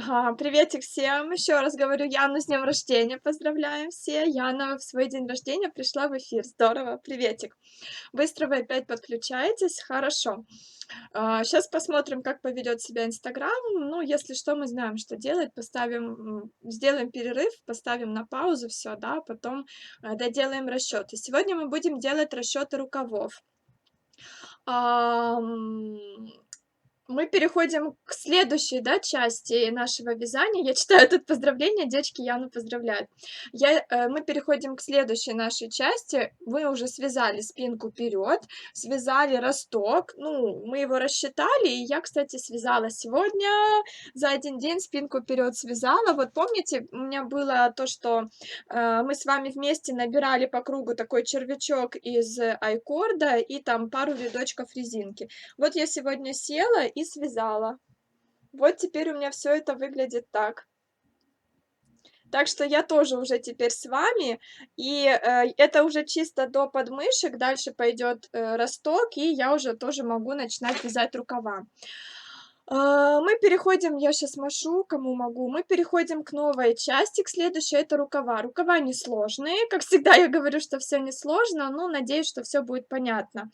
Ага, приветик всем. Еще раз говорю, Яну с днем рождения. Поздравляем все. Яна в свой день рождения пришла в эфир. Здорово. Приветик. Быстро вы опять подключаетесь. Хорошо. Сейчас посмотрим, как поведет себя Инстаграм. Ну, если что, мы знаем, что делать. Сделаем перерыв, поставим на паузу все, да, потом доделаем расчеты. Сегодня мы будем делать расчеты рукавов. Ам, Мы переходим к следующей, да, части нашего вязания. Я читаю тут поздравления, девочки Яну поздравляют. Мы переходим к следующей нашей части. Вы уже связали спинку вперед, связали росток. Ну, мы его рассчитали, и я, кстати, связала сегодня за один день спинку вперед связала. Вот помните, у меня было то, что мы с вами вместе набирали по кругу такой червячок из айкорда и там пару рядочков резинки. Вот я сегодня села и связала. Вот теперь у меня все это выглядит так. Так что я тоже уже теперь с вами, и это уже чисто до подмышек, дальше пойдет росток, и я уже тоже могу начинать вязать рукава. Мы переходим, я сейчас машу, кому могу, мы переходим к новой части, к следующей, это рукава. Рукава несложные, как всегда я говорю, что все несложно, но надеюсь, что все будет понятно.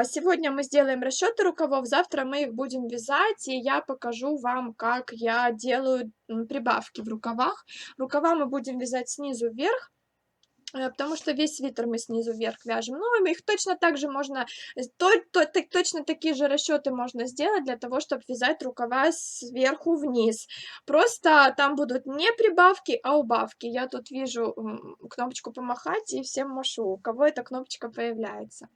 Сегодня мы сделаем расчеты рукавов, завтра мы их будем вязать, и я покажу вам, как я делаю прибавки в рукавах. Рукава мы будем вязать снизу вверх, потому что весь свитер мы снизу вверх вяжем. Ну, их точно так же можно, точно такие же расчеты можно сделать для того, чтобы вязать рукава сверху вниз. Просто там будут не прибавки, а убавки. Я тут вижу кнопочку помахать и всем машу, у кого эта кнопочка появляется.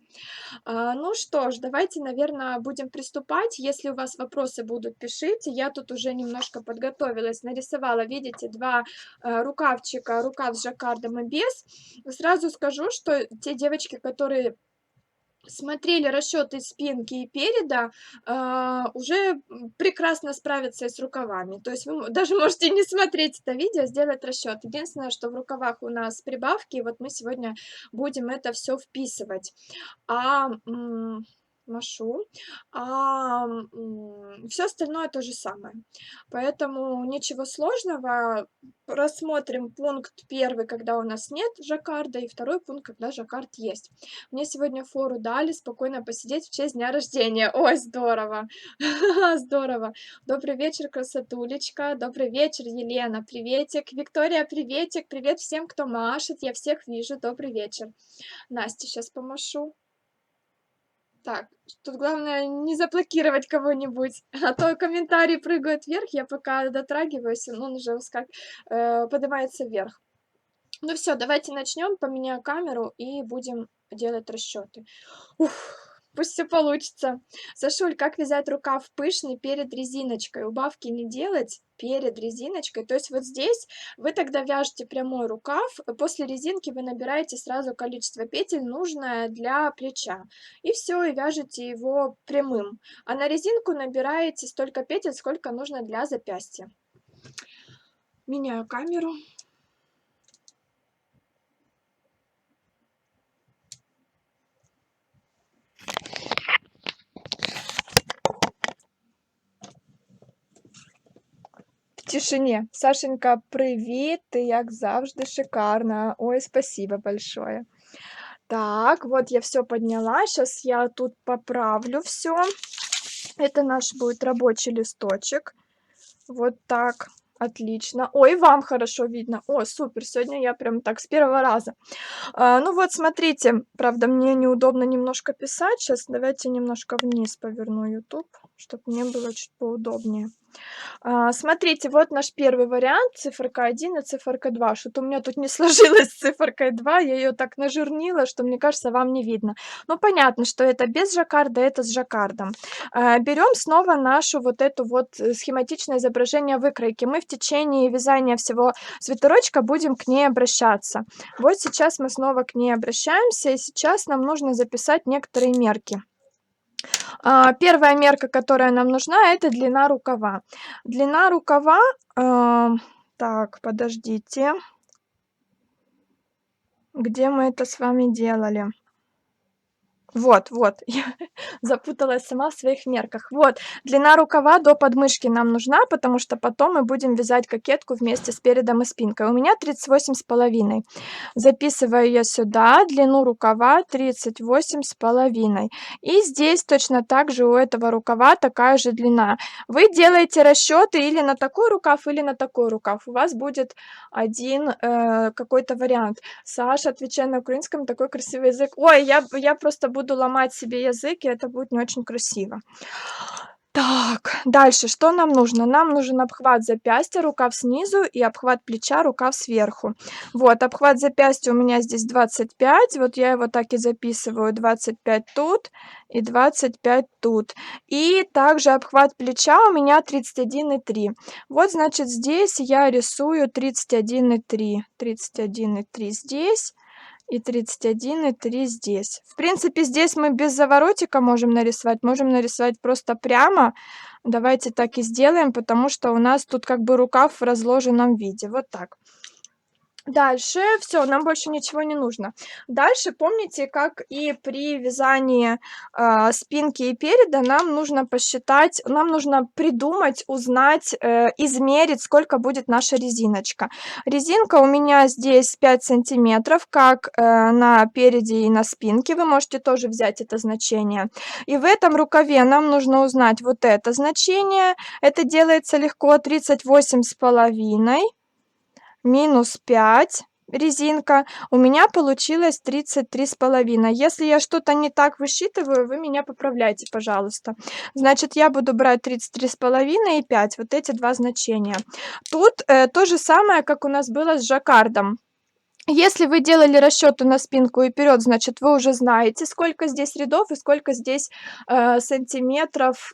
Ну что ж, давайте, наверное, будем приступать. Если у вас вопросы будут, пишите. Я тут уже немножко подготовилась, нарисовала, видите, два рукавчика, рукав с жаккардом и без. Сразу скажу, что те девочки, которые смотрели расчеты спинки и переда, уже прекрасно справятся и с рукавами. То есть вы даже можете не смотреть это видео, сделать расчет. Единственное, что в рукавах у нас прибавки, вот мы сегодня будем это все вписывать. А, машу, всё остальное то же самое. Поэтому ничего сложного. Рассмотрим пункт первый, когда у нас нет жаккарда, и второй пункт, когда жаккард есть. Мне сегодня фору дали спокойно посидеть в честь дня рождения. Ой, здорово! Здорово! Добрый вечер, красотулечка. Добрый вечер, Елена. Приветик. Виктория, приветик. Привет всем, кто машет. Я всех вижу. Добрый вечер. Насте сейчас помашу. Так, тут главное не заблокировать кого-нибудь, а то комментарии прыгают вверх, я пока дотрагиваюсь, он уже поднимается вверх. Ну все, давайте начнем, поменяю камеру и будем делать расчеты. Ух, пусть все получится. Сашуль, как вязать рукав пышный перед резиночкой? Убавки не делать перед резиночкой. То есть вот здесь вы тогда вяжете прямой рукав, после резинки вы набираете сразу количество петель, нужное для плеча. И все, и вяжете его прямым. А на резинку набираете столько петель, сколько нужно для запястья. Меняю камеру. В тишине. Сашенька, привіт! Ти як завжди шикарно. Ой, спасибо большое. Так, вот я все подняла. Сейчас я тут поправлю все. Это наш будет рабочий листочек. Вот так. Отлично. Ой, вам хорошо видно. О, супер. Сегодня я прям так с первого раза. Ну вот, смотрите. Правда, мне неудобно немножко писать. Сейчас давайте немножко вниз поверну YouTube, чтобы мне было чуть поудобнее. Смотрите, вот наш первый вариант, циферка 1 и циферка 2. Что-то у меня тут не сложилось с циферкой 2, я ее так нажирнила, что, мне кажется, вам не видно. Ну, понятно, что это без жаккарда, это с жаккардом. Берем снова нашу вот эту вот схематичное изображение выкройки. Мы в течение вязания всего свитерочка будем к ней обращаться. Вот сейчас мы снова к ней обращаемся, и сейчас нам нужно записать некоторые мерки. Первая мерка, которая нам нужна, это длина рукава. Длина рукава, так, подождите. Где мы это с вами делали? Вот, я запуталась сама в своих мерках. Вот, длина рукава до подмышки нам нужна, потому что потом мы будем вязать кокетку вместе с передом и спинкой. У меня 38,5. Записываю я сюда длину рукава 38,5. И здесь точно так же у этого рукава такая же длина. Вы делаете расчеты или на такой рукав, или на такой рукав. У вас будет один какой-то вариант. Саша, отвечая на украинском, такой красивый язык. Ой, я просто буду ломать себе язык, и это будет не очень красиво. Так, дальше что нам нужно? Нам нужен обхват запястья, рукав снизу, и обхват плеча, рукав сверху. Вот, обхват запястья у меня здесь 25, вот я его так и записываю, 25 тут и 25 тут. И также обхват плеча у меня 31,3. Вот, значит, здесь я рисую 31,3. 31,3 здесь и 31,3 здесь. В принципе, здесь мы без заворотика можем нарисовать просто прямо. Давайте так и сделаем, потому что у нас тут как бы рукав в разложенном виде. Вот так. Дальше все, нам больше ничего не нужно. Дальше помните, как и при вязании спинки и переда, нам нужно посчитать, нам нужно придумать, узнать, измерить, сколько будет наша резиночка. Резинка у меня здесь 5 сантиметров, как на переде и на спинке. Вы можете тоже взять это значение. И в этом рукаве нам нужно узнать вот это значение. Это делается легко: 38,5 минус 5 резинка, у меня получилось 33,5. Если я что-то не так высчитываю, вы меня поправляйте, пожалуйста. Значит, я буду брать 33,5 и 5, вот эти два значения. Тут то же самое, как у нас было с жаккардом. Если вы делали расчеты на спинку и вперед, значит, вы уже знаете, сколько здесь рядов и сколько здесь сантиметров.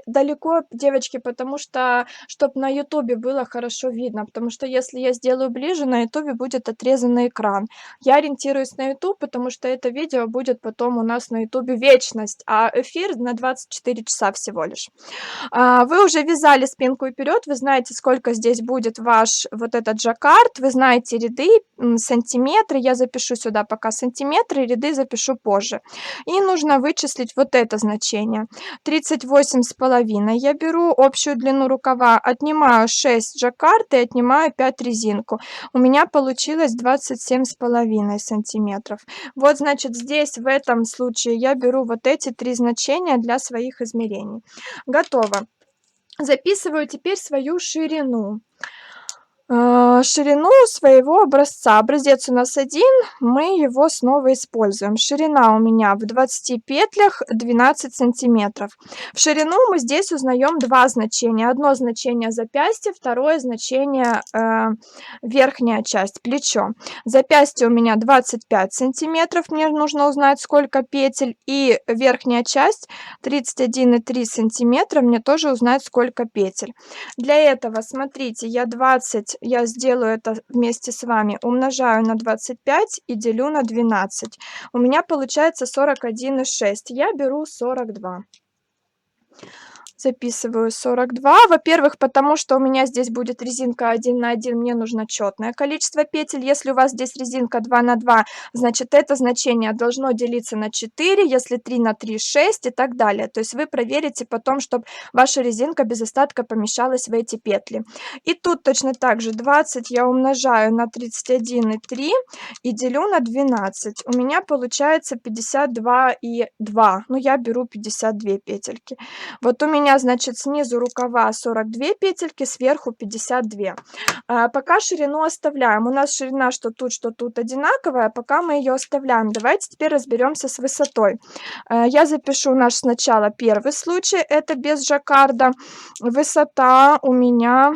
Далеко, девочки, потому что, чтобы на ютубе было хорошо видно, потому что если я сделаю ближе, на ютубе будет отрезанный экран. Я ориентируюсь на ютуб, потому что это видео будет потом у нас на ютубе вечность, а эфир на 24 часа всего лишь. Вы уже вязали спинку и вперед, вы знаете, сколько здесь будет ваш вот этот жаккард, вы знаете ряды, сантиметры, я запишу сюда пока сантиметры, ряды запишу позже. И нужно вычислить вот это значение. 38,5 я беру, общую длину рукава отнимаю 6 жаккард и отнимаю 5 резинку. У меня получилось 27,5 сантиметров. Вот, значит, здесь в этом случае я беру вот эти три значения для своих измерений. Готово. Записываю теперь свою ширину. Ширину своего образца. Образец у нас 1, мы его снова используем. Ширина у меня в 20 петлях 12 сантиметров. В ширину мы здесь узнаем два значения. Одно значение запястья, второе значение верхняя часть, плечо. Запястье у меня 25 сантиметров, мне нужно узнать, сколько петель. И верхняя часть 31,3 сантиметра, мне тоже узнать, сколько петель. Для этого, смотрите, я сделаю это вместе с вами, умножаю на 25 и делю на 12. У меня получается 41,6. Я беру 42. Записываю 42. Во-первых, потому что у меня здесь будет резинка 1 на 1, мне нужно четное количество петель. Если у вас здесь резинка 2 на 2, значит, это значение должно делиться на 4, если 3 на 3, 6 и так далее. То есть вы проверите потом, чтобы ваша резинка без остатка помещалась в эти петли. И тут точно так же 20 я умножаю на 31,3 и делю на 12. У меня получается 52,2. Ну, я беру 52 петельки. Вот у меня, значит, снизу рукава 42 петельки, сверху 52. Пока ширину оставляем. У нас ширина что тут одинаковая, пока мы ее оставляем. Давайте теперь разберемся с высотой. Я запишу наш сначала первый случай, это без жаккарда. Высота у меня...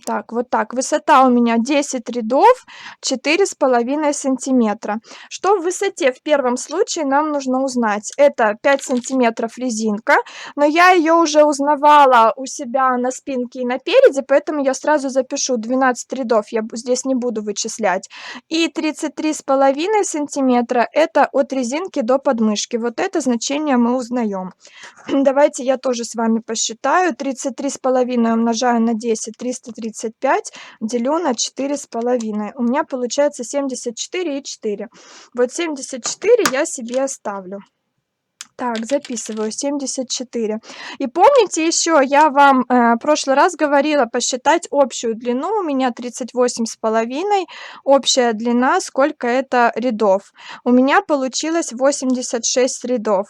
Так, вот так. Высота у меня 10 рядов, 4,5 сантиметра. Что в высоте в первом случае нам нужно узнать? Это 5 сантиметров резинка, но я ее уже узнавала у себя на спинке и на переде, поэтому я сразу запишу 12 рядов, я здесь не буду вычислять. И 33,5 сантиметра это от резинки до подмышки. Вот это значение мы узнаем. Давайте я тоже с вами посчитаю. 33,5 умножаю на 10, 335, делю на 4,5. У меня получается 74,4. Вот 74 я себе оставлю. Так, записываю 74. И помните еще, я вам в прошлый раз говорила посчитать общую длину. У меня 38,5. Общая длина, сколько это рядов? У меня получилось 86 рядов.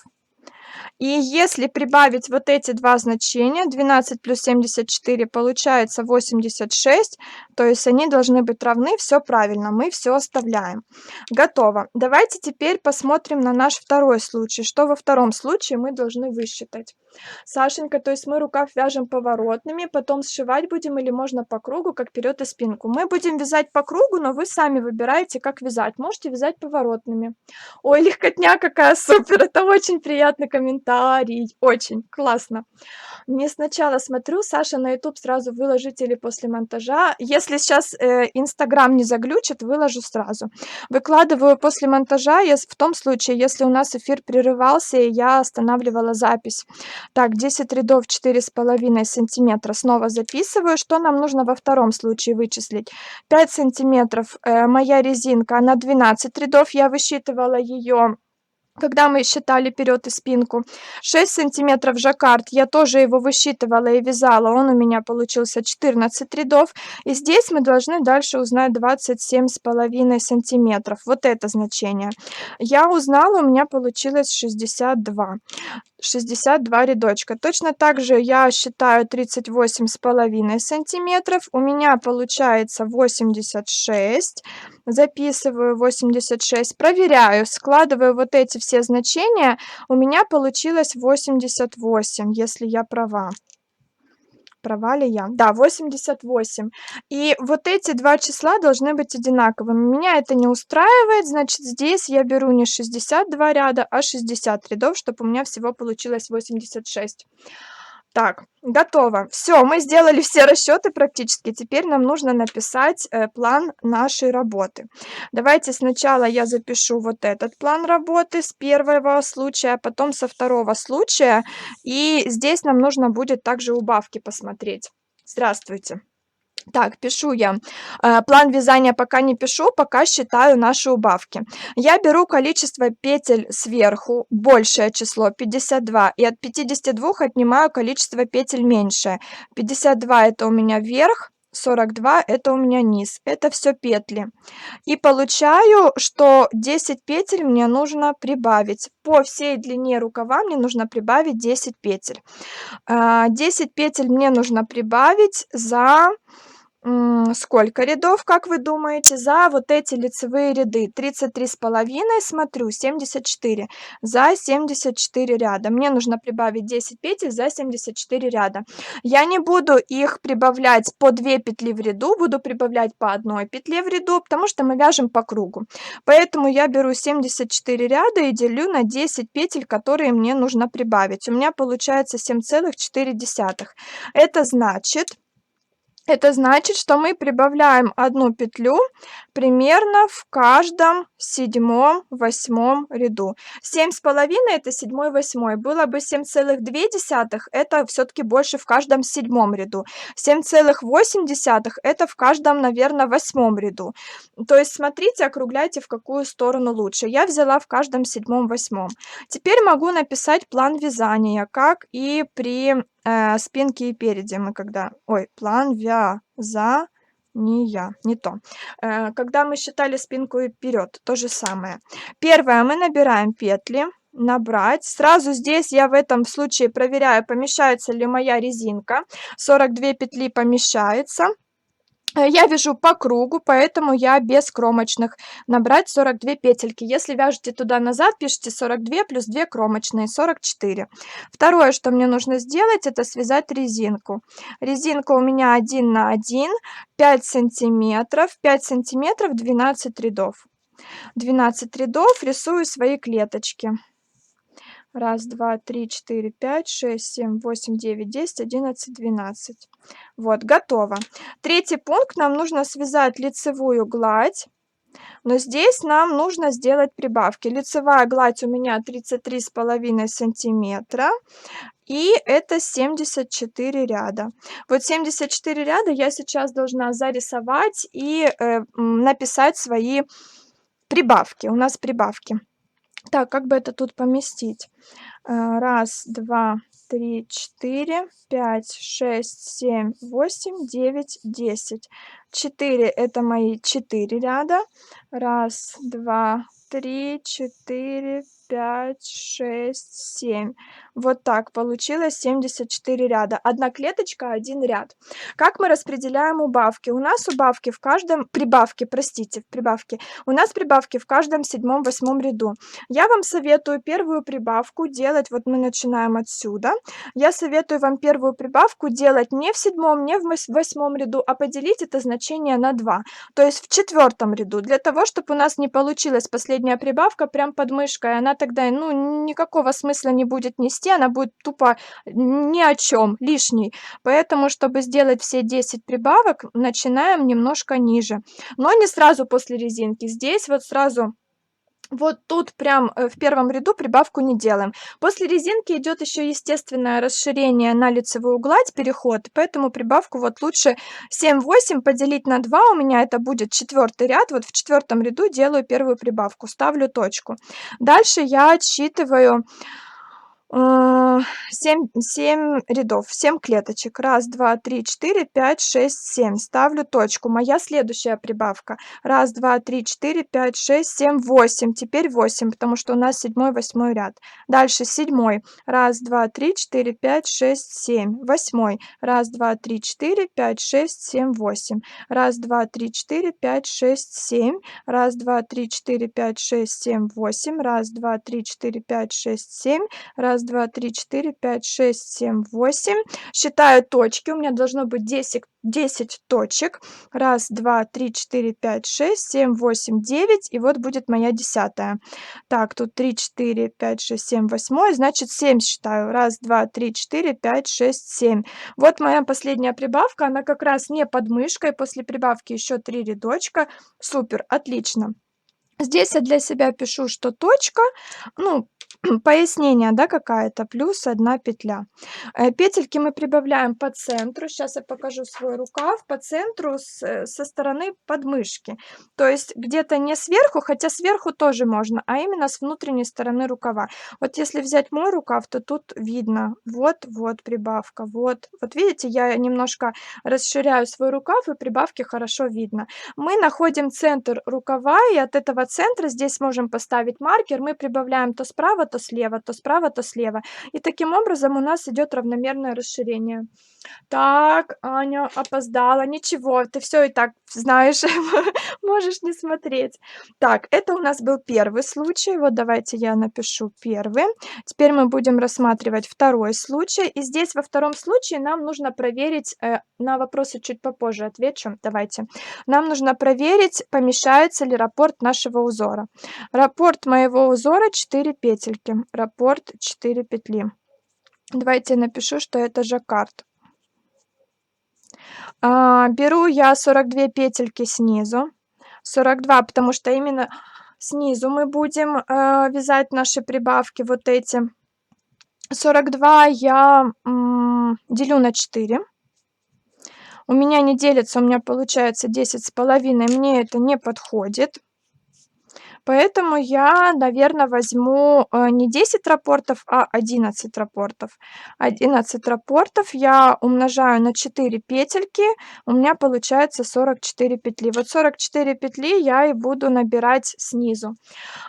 И если прибавить вот эти два значения, 12 плюс 74 получается 86, то есть они должны быть равны, все правильно, мы все оставляем. Готово. Давайте теперь посмотрим на наш второй случай. Что во втором случае мы должны высчитать? Сашенька, то есть мы рукав вяжем поворотными, потом сшивать будем или можно по кругу, как вперед и спинку? Мы будем вязать по кругу, но вы сами выбираете, как вязать. Можете вязать поворотными. Ой, легкотня какая супер, это очень приятный комментарий, очень классно. Не сначала смотрю, Саша на YouTube сразу выложить или после монтажа. Если сейчас Инстаграм не заглючит, выложу сразу. Выкладываю после монтажа, в том случае, если у нас эфир прерывался, и я останавливала запись. Так, 10 рядов 4,5 сантиметра. Снова записываю. Что нам нужно во втором случае вычислить? 5 сантиметров моя резинка на 12 рядов. Я высчитывала ее, когда мы считали вперед и спинку. 6 сантиметров жаккард, я тоже его высчитывала и вязала, он у меня получился 14 рядов. И здесь мы должны дальше узнать 27,5 сантиметров, вот это значение. Я узнала, у меня получилось 62 рядочка. Точно так же я считаю 38,5 сантиметров. У меня получается 86. Записываю 86. Проверяю. Складываю вот эти все значения. У меня получилось 88, если я права. Права ли я? Да, 88. И вот эти два числа должны быть одинаковыми. Меня это не устраивает, значит, здесь я беру не 62 ряда, а 60 рядов, чтобы у меня всего получилось 86. Так, готово. Все, мы сделали все расчеты практически. Теперь нам нужно написать план нашей работы. Давайте сначала я запишу вот этот план работы с первого случая, а потом со второго случая. И здесь нам нужно будет также убавки посмотреть. Здравствуйте. Так, пишу я. План вязания пока не пишу, пока считаю наши убавки. Я беру количество петель сверху, большее число, 52, и от 52 отнимаю количество петель меньшее. 52 это у меня верх, 42 это у меня низ. Это все петли. И получаю, что 10 петель мне нужно прибавить. По всей длине рукава мне нужно прибавить 10 петель. 10 петель мне нужно прибавить за... Сколько рядов, как вы думаете, за вот эти лицевые ряды? 33,5, смотрю, 74. За 74 ряда. Мне нужно прибавить 10 петель за 74 ряда. Я не буду их прибавлять по 2 петли в ряду, буду прибавлять по одной петле в ряду, потому что мы вяжем по кругу. Поэтому я беру 74 ряда и делю на 10 петель, которые мне нужно прибавить. У меня получается 7,4. Это значит, что мы прибавляем одну петлю примерно в каждом седьмом, восьмом ряду. 7,5 это седьмой, восьмой. Было бы 7,2, это все-таки больше в каждом седьмом ряду. 7,8 это в каждом, наверное, восьмом ряду. То есть смотрите, округляйте, в какую сторону лучше. Я взяла в каждом седьмом, восьмом. Теперь могу написать план вязания, как и при спинке и переде. Мы когда... Ой, план вязания. Не то. Когда мы считали спинку и вперед, то же самое. Первое, мы набираем петли. Набрать. Сразу здесь я в этом случае проверяю, помещается ли моя резинка. 42 петли помещается. Я вяжу по кругу, поэтому я без кромочных. Набрать 42 петельки. Если вяжете туда-назад, пишите 42 плюс 2 кромочные, 44. Второе, что мне нужно сделать, это связать резинку. Резинка у меня 1 на 1, 5 сантиметров, 5 сантиметров, 12 рядов. 12 рядов, рисую свои клеточки. 1, 2, 3, 4, 5, 6, 7, 8, 9, 10, 11, 12. Вот, готово. Третий пункт. Нам нужно связать лицевую гладь. Но здесь нам нужно сделать прибавки. Лицевая гладь у меня 33,5 сантиметра. И это 74 ряда. Вот 74 ряда я сейчас должна зарисовать и написать свои прибавки. У нас прибавки. Так, как бы это тут поместить? 1, 2, 3, 4, 5, 6, 7, 8, 9, 10. 4 это мои 4 ряда. 1, 2, 3, 4, 5, 6, 7. Вот так получилось 74 ряда. Одна клеточка, один ряд. Как мы распределяем убавки? У нас убавки в каждом, прибавки, простите, прибавки. У нас прибавки в каждом седьмом, восьмом ряду. Я вам советую первую прибавку делать, вот мы начинаем отсюда. Я советую вам первую прибавку делать не в седьмом, не в восьмом ряду, а поделить это значение на 2, то есть в четвертом ряду, для того, чтобы у нас не получилась последняя прибавка прям под мышкой. Она тогда, ну, никакого смысла не будет нести, она будет тупо ни о чем, лишней. Поэтому, чтобы сделать все 10 прибавок, начинаем немножко ниже, но не сразу после резинки. Здесь вот сразу вот тут прям, в первом ряду прибавку не делаем. После резинки идет еще естественное расширение на лицевую гладь, переход, поэтому прибавку вот лучше 7-8 поделить на 2, у меня это будет четвертый ряд. Вот в четвертом ряду делаю первую прибавку, ставлю точку. Дальше я отсчитываю 7 рядов, 7 клеточек. 1, 2, 3, 4, 5, 6, 7. Ставлю точку. Моя следующая прибавка. 1, 2, 3, 4, 5, 6, 7, 8. Теперь 8, потому что у нас 7, 8 ряд. Дальше 7. 1, 2, 3, 4, 5, 6, 7. 8. 1, 2, 3, 4, 5, 6, 7, 8. 1, 2, 3, 4, 5, 6, 7. 1, 2, 3, 4, 5, 6, 7, 8. 1, 2, 3, 4, 5, 6, 7. 1, 2, 3, 4, 5, 6, 7, 8. Считаю точки. У меня должно быть 10 точек. 1, 2, 3, 4, 5, 6, 7, 8, 9. И вот будет моя 10-я. Так, тут 3, 4, 5, 6, 7, 8. Значит, 7 считаю. 1, 2, 3, 4, 5, 6, 7. Вот моя последняя прибавка. Она как раз не под мышкой. После прибавки еще 3 рядочка. Супер, отлично. Здесь я для себя пишу, что точка, ну, пояснение, да, какая-то, плюс 1 петля. Петельки мы прибавляем по центру. Сейчас я покажу свой рукав. По центру со стороны подмышки. То есть где-то не сверху, хотя сверху тоже можно, а именно с внутренней стороны рукава. Вот если взять мой рукав, то тут видно, вот прибавка, вот. Вот видите, я немножко расширяю свой рукав, и прибавки хорошо видно. Мы находим центр рукава, и от этого центра здесь можем поставить маркер. Мы прибавляем то справа, то слева, то справа, то слева. И таким образом у нас идет равномерное расширение. Так, Аня опоздала. Ничего, ты все и так знаешь, можешь не смотреть. Так, это у нас был первый случай. Вот давайте я напишу первый. Теперь мы будем рассматривать второй случай. И здесь во втором случае нам нужно проверить, на вопросы чуть попозже отвечу. Давайте. Нам нужно проверить, помещается ли раппорт нашего узора. Раппорт моего узора 4 петельки. Раппорт 4 петли. Давайте я напишу, что это жаккард. Беру я 42 петельки снизу. 42, потому что именно снизу мы будем вязать наши прибавки, вот эти. 42 я делю на 4. У меня не делится, у меня получается 10,5. Мне это не подходит. Поэтому я, наверное, возьму не 10 раппортов, а 11 раппортов. 11 раппортов я умножаю на 4 петельки, у меня получается 44 петли. Вот 44 петли я и буду набирать снизу.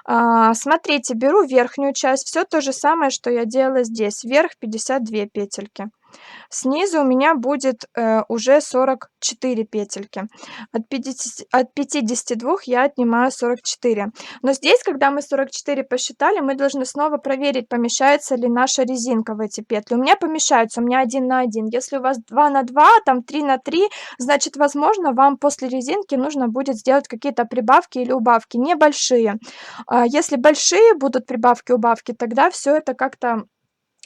Смотрите, беру верхнюю часть, все то же самое, что я делала здесь. Вверх 52 петельки. Снизу у меня будет уже 44 петельки. От 52 я отнимаю 44. Но здесь, когда мы 44 посчитали, мы должны снова проверить, помещается ли наша резинка в эти петли. У меня помещается, у меня 1 на 1. Если у вас 2 на 2, там 3 на 3, значит, возможно, вам после резинки нужно будет сделать какие-то прибавки или убавки, небольшие. Если большие будут прибавки-убавки, тогда все это как-то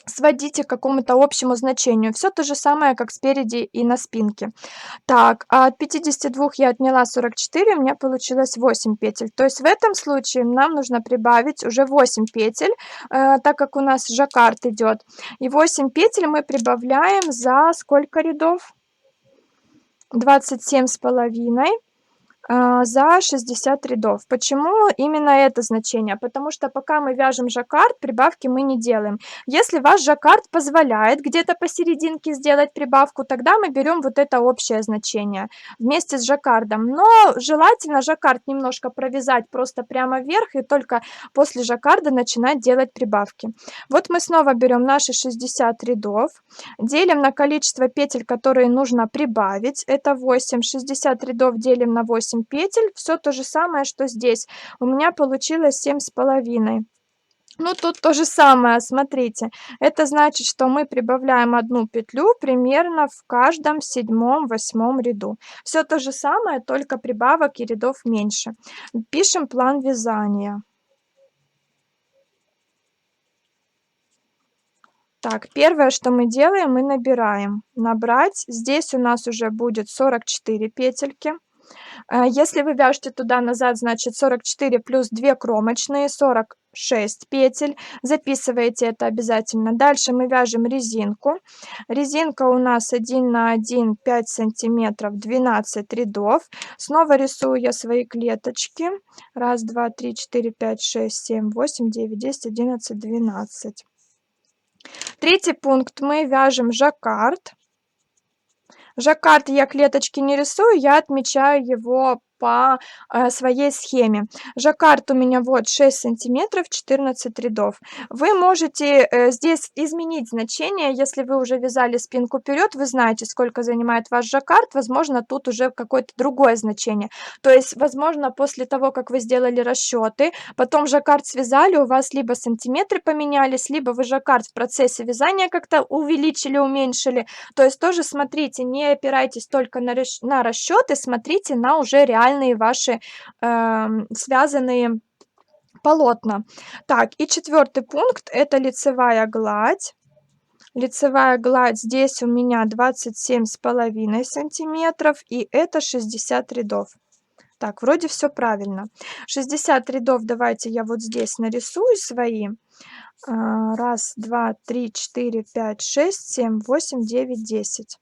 сводите к какому-то общему значению. Все то же самое, как спереди и на спинке. Так, от 52 я отняла 44, у меня получилось 8 петель. То есть в этом случае нам нужно прибавить уже 8 петель, так как у нас жаккард идет. И 8 петель мы прибавляем за сколько рядов? 27,5. за 60 рядов. Почему именно это значение? Потому что пока мы вяжем жаккард, прибавки мы не делаем. Если ваш жаккард позволяет где-то посерединке сделать прибавку, тогда мы берем вот это общее значение вместе с жаккардом. Но желательно жаккард немножко провязать просто прямо вверх и только после жаккарда начинать делать прибавки. Вот мы снова берем наши 60 рядов, делим на количество петель, которые нужно прибавить. Это 8. 60 рядов делим на 8 петель. Все то же самое, что здесь. У меня получилось 7,5. Ну, тут то же самое, смотрите. Это значит, что мы прибавляем 1 петлю примерно в каждом 7-8 ряду. Все то же самое, только прибавок и рядов меньше. Пишем план вязания. Так, первое, что мы делаем, мы набираем. Набрать. Здесь у нас уже будет 44 петельки. Если вы вяжете туда-назад, значит 44 плюс 2 кромочные, 46 петель. Записывайте это обязательно. Дальше мы вяжем резинку. Резинка у нас 1 на 1, 5 сантиметров, 12 рядов. Снова рисую я свои клеточки. 1, 2, 3, 4, 5, 6, 7, 8, 9, 10, 11, 12. Третий пункт. Мы вяжем жаккард. Жаккард я клеточки не рисую, я отмечаю его по своей схеме. Жаккард у меня вот 6 сантиметров, 14 рядов. Вы можете здесь изменить значение, если вы уже вязали спинку вперед, вы знаете, сколько занимает ваш жаккард, возможно, тут уже какое-то другое значение. То есть, возможно, после того, как вы сделали расчеты, потом жаккард связали, у вас либо сантиметры поменялись, либо вы жаккард в процессе вязания как-то увеличили, уменьшили. То есть тоже смотрите, не опирайтесь только на расчеты, смотрите на уже реальные ваши связанные полотна. Так, и четвертый пункт — это лицевая гладь. Лицевая гладь здесь у меня 27,5 сантиметров, и это 60 рядов. Так, вроде все правильно. 60 рядов давайте я вот здесь нарисую свои. 1, 2, 3, 4, 5, 6, 7, 8, 9, 10.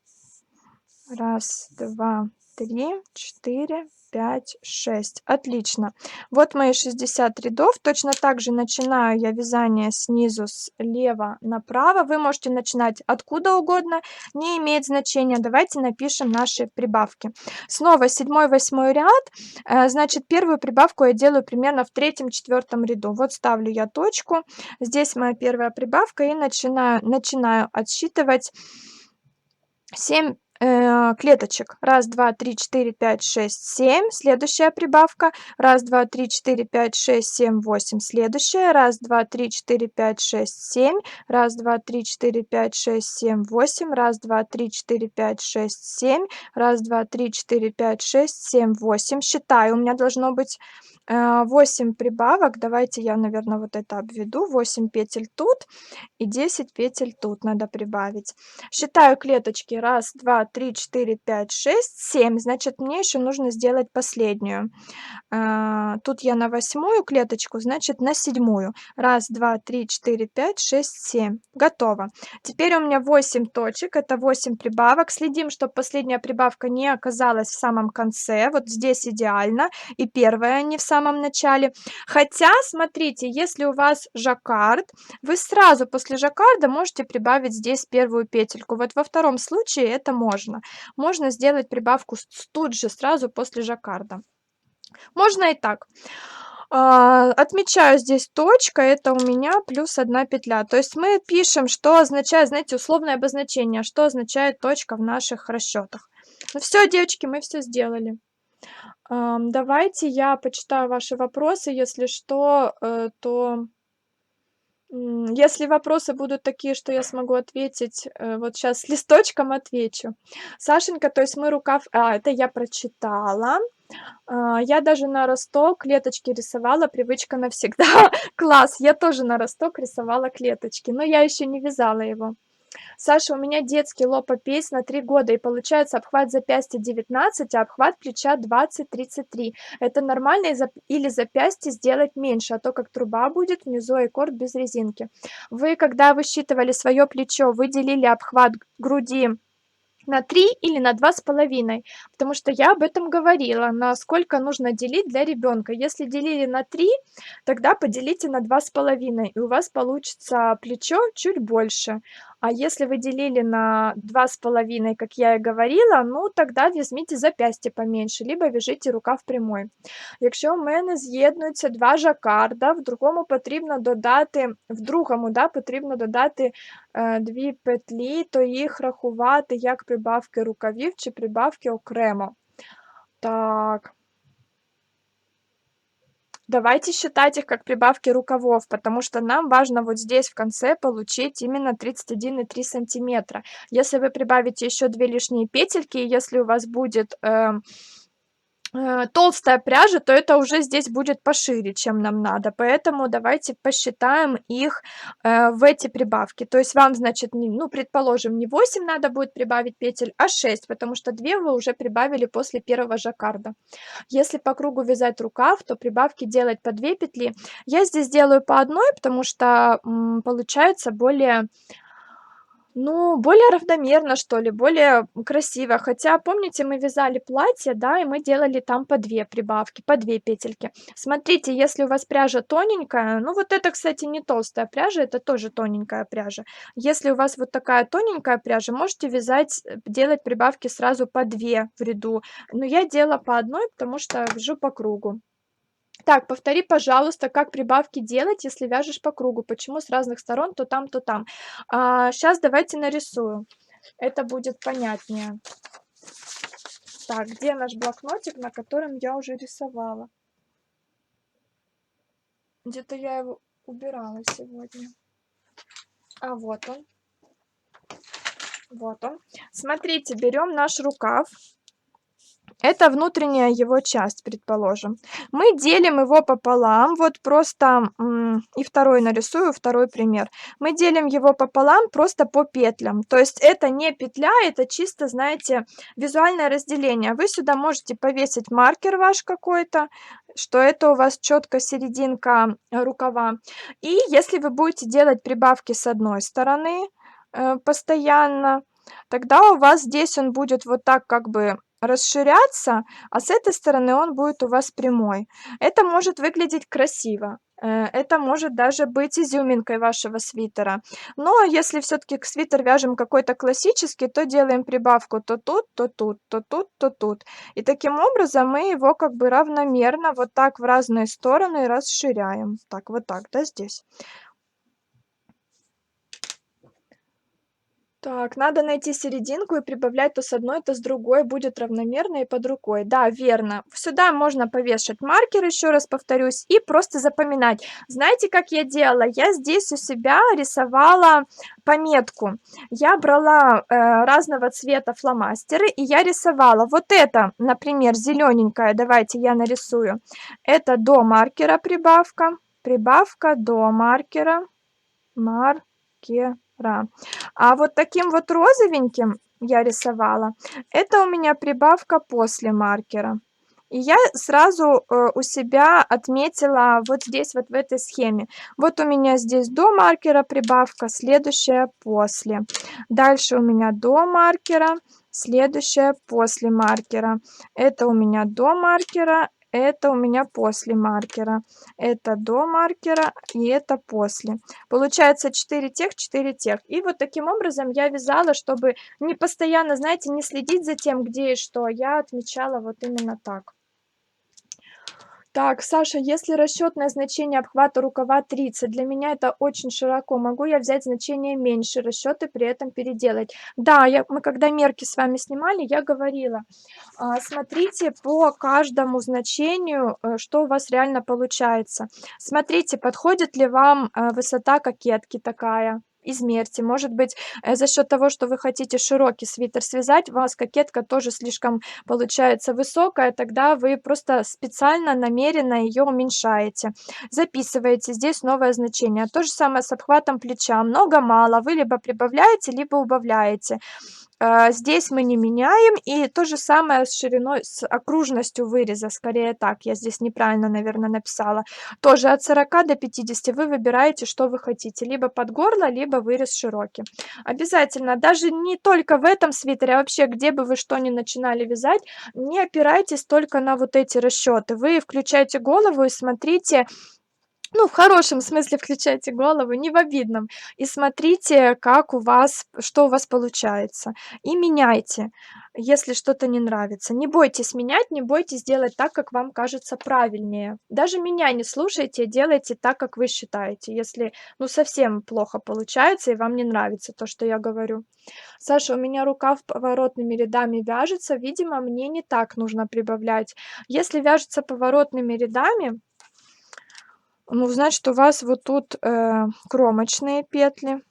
1, 2, 3, 4, 5, 6. Отлично. Вот мои 60 рядов. Точно так же начинаю я вязание снизу слева направо. Вы можете начинать откуда угодно, не имеет значения. Давайте напишем наши прибавки. Снова 7-8 ряд. Значит, первую прибавку я делаю примерно в 3-4 ряду. Вот ставлю я точку. Здесь моя первая прибавка и начинаю отсчитывать 7 клеточек. 1, 2, 3, 4, 5, 6, 7. Следующая прибавка. 1, 2, 3, 4, 5, 6, 7, 8. Следующая. 1, 2, 3, 4, 5, 6, 7. 1, 2, 3, 4, 5, 6, 7, 8. 1, 2, 3, 4, 5, 6, 7. 1, 2, 3, 4, 5, 6, 7, 8. Считаю. У меня должно быть 8 прибавок. Давайте я, наверное, вот это обведу. 8 петель тут и 10 петель тут надо прибавить. Считаю клеточки. 1, 2, 3, 4, 5, 6, 7. Значит, мне еще нужно сделать последнюю. Тут я на 8 клеточку, значит, на 7. 1, 2, 3, 4, 5, 6, 7. Готово. Теперь у меня 8 точек. Это 8 прибавок. Следим, чтобы последняя прибавка не оказалась в самом конце. Вот здесь идеально. И первая не в самом начале. Хотя, смотрите, если у вас жаккард, вы сразу после жаккарда можете прибавить здесь первую петельку. Вот во втором случае это можно. Можно сделать прибавку тут же, сразу после жаккарда. Можно и так. Отмечаю здесь точка, это у меня плюс 1 петля. То есть мы пишем, что означает, знаете, условное обозначение, что означает точка в наших расчетах. Ну все, девочки, мы все сделали. Давайте я почитаю ваши вопросы. Если что, то если вопросы будут такие, что я смогу ответить, вот сейчас с листочком отвечу. Сашенька, то есть мы рукав... это я прочитала. Я даже на росток клеточки рисовала, привычка навсегда. Класс, я тоже на росток рисовала клеточки, но я еще не вязала его. Саша, у меня детский лопопейс на 3 года, и получается обхват запястья 19, а обхват плеча 20-33. Это нормально или запястье сделать меньше, а то как труба будет внизу и корд без резинки. Вы, когда высчитывали свое плечо, вы делили обхват груди на 3 или на 2,5, потому что я об этом говорила, насколько нужно делить для ребенка. Если делили на 3, тогда поделите на 2,5, и у вас получится плечо чуть больше. А если вы делили на 2,5, как я и говорила, ну тогда візьміть запястье поменьше, либо вяжите рукав прямой. Якщо у мене з'єднуються 2 жакарда, в другому, да, потрібно додати 2 петлі, то їх рахувати як прибавки рукавів чи прибавки окремо. Так. Давайте считать их как прибавки рукавов, потому что нам важно вот здесь в конце получить именно 31,3 сантиметра. Если вы прибавите еще 2 лишние петельки, если у вас будет толстая пряжа, то это уже здесь будет пошире, чем нам надо. Поэтому давайте посчитаем их в эти прибавки. То есть вам, значит, ну, предположим, не 8 надо будет прибавить петель, а 6, потому что 2 вы уже прибавили после первого жаккарда. Если по кругу вязать рукав, то прибавки делать по 2 петли. Я здесь делаю по одной, потому что получается более... Ну, более равномерно, что ли, более красиво. Хотя, помните, мы вязали платье, да, и мы делали там по 2 прибавки, по 2 петельки. Смотрите, если у вас пряжа тоненькая, ну вот это, кстати, не толстая пряжа, это тоже тоненькая пряжа. Если у вас вот такая тоненькая пряжа, можете вязать, делать прибавки сразу по 2 в ряду. Но я делала по одной, потому что вяжу по кругу. Так, повтори, пожалуйста, как прибавки делать, если вяжешь по кругу. Почему с разных сторон то там, то там? Сейчас давайте нарисую. Это будет понятнее. Так, где наш блокнотик, на котором я уже рисовала? Где-то я его убирала сегодня. А вот он. Вот он. Смотрите, берем наш рукав. Это внутренняя его часть, предположим. Мы делим его пополам, вот просто, и второй нарисую, второй пример. Мы делим его пополам просто по петлям. То есть это не петля, это чисто, знаете, визуальное разделение. Вы сюда можете повесить маркер ваш какой-то, что это у вас четко серединка рукава. И если вы будете делать прибавки с одной стороны постоянно, тогда у вас здесь он будет вот так как бы расширяться, а с этой стороны он будет у вас прямой. Это может выглядеть красиво. Это может даже быть изюминкой вашего свитера. Но если все-таки свитер вяжем какой-то классический, то делаем прибавку то тут, то тут, то тут, то тут. И таким образом мы его как бы равномерно вот так в разные стороны расширяем. Так, вот так, да, здесь. Так, надо найти серединку и прибавлять то с одной, то с другой, будет равномерно и под рукой. Да, верно. Сюда можно повешать маркер, еще раз повторюсь, и просто запоминать. Знаете, как я делала? Я здесь у себя рисовала пометку. Я брала разного цвета фломастеры, и я рисовала. Вот это, например, зелененькая, давайте я нарисую. Это до маркера прибавка, прибавка до маркера, маркера. А вот таким вот розовеньким я рисовала, это у меня прибавка после маркера. И я сразу у себя отметила вот здесь, вот в этой схеме. Вот у меня здесь до маркера прибавка, следующая после. Дальше у меня до маркера, следующая после маркера. Это у меня до маркера, это у меня после маркера. Это до маркера и это после. Получается 4 тех, 4 тех. И вот таким образом я вязала, чтобы не постоянно, знаете, не следить за тем, где и что. Я отмечала вот именно так. Так, Саша, если расчетное значение обхвата рукава 30, для меня это очень широко. Могу я взять значение меньше, расчеты при этом переделать? Да, мы когда мерки с вами снимали, я говорила, смотрите по каждому значению, что у вас реально получается. Смотрите, подходит ли вам высота кокетки такая. Измерьте. Может быть, за счет того, что вы хотите широкий свитер связать, у вас кокетка тоже слишком получается высокая, тогда вы просто специально, намеренно ее уменьшаете. Записываете здесь новое значение. То же самое с обхватом плеча. Много-мало. Вы либо прибавляете, либо убавляете. здесь мы не меняем. И то же самое с шириной, с окружностью выреза, скорее так, я здесь неправильно, наверное, написала. Тоже от 40 до 50 вы выбираете, что вы хотите, либо под горло, либо вырез широкий. Обязательно, даже не только в этом свитере, а вообще, где бы вы что ни начинали вязать, не опирайтесь только на вот эти расчеты. Вы включайте голову и смотрите, ну, в хорошем смысле включайте голову, не в обидном. И смотрите, как у вас, что у вас получается. И меняйте, если что-то не нравится. Не бойтесь менять, не бойтесь делать так, как вам кажется правильнее. Даже меня не слушайте, делайте так, как вы считаете. Если, ну, совсем плохо получается и вам не нравится то, что я говорю. Саша, у меня рукав поворотными рядами вяжется, видимо, мне не так нужно прибавлять. Если вяжется поворотными рядами, ну, значит, у вас вот тут кромочные петли,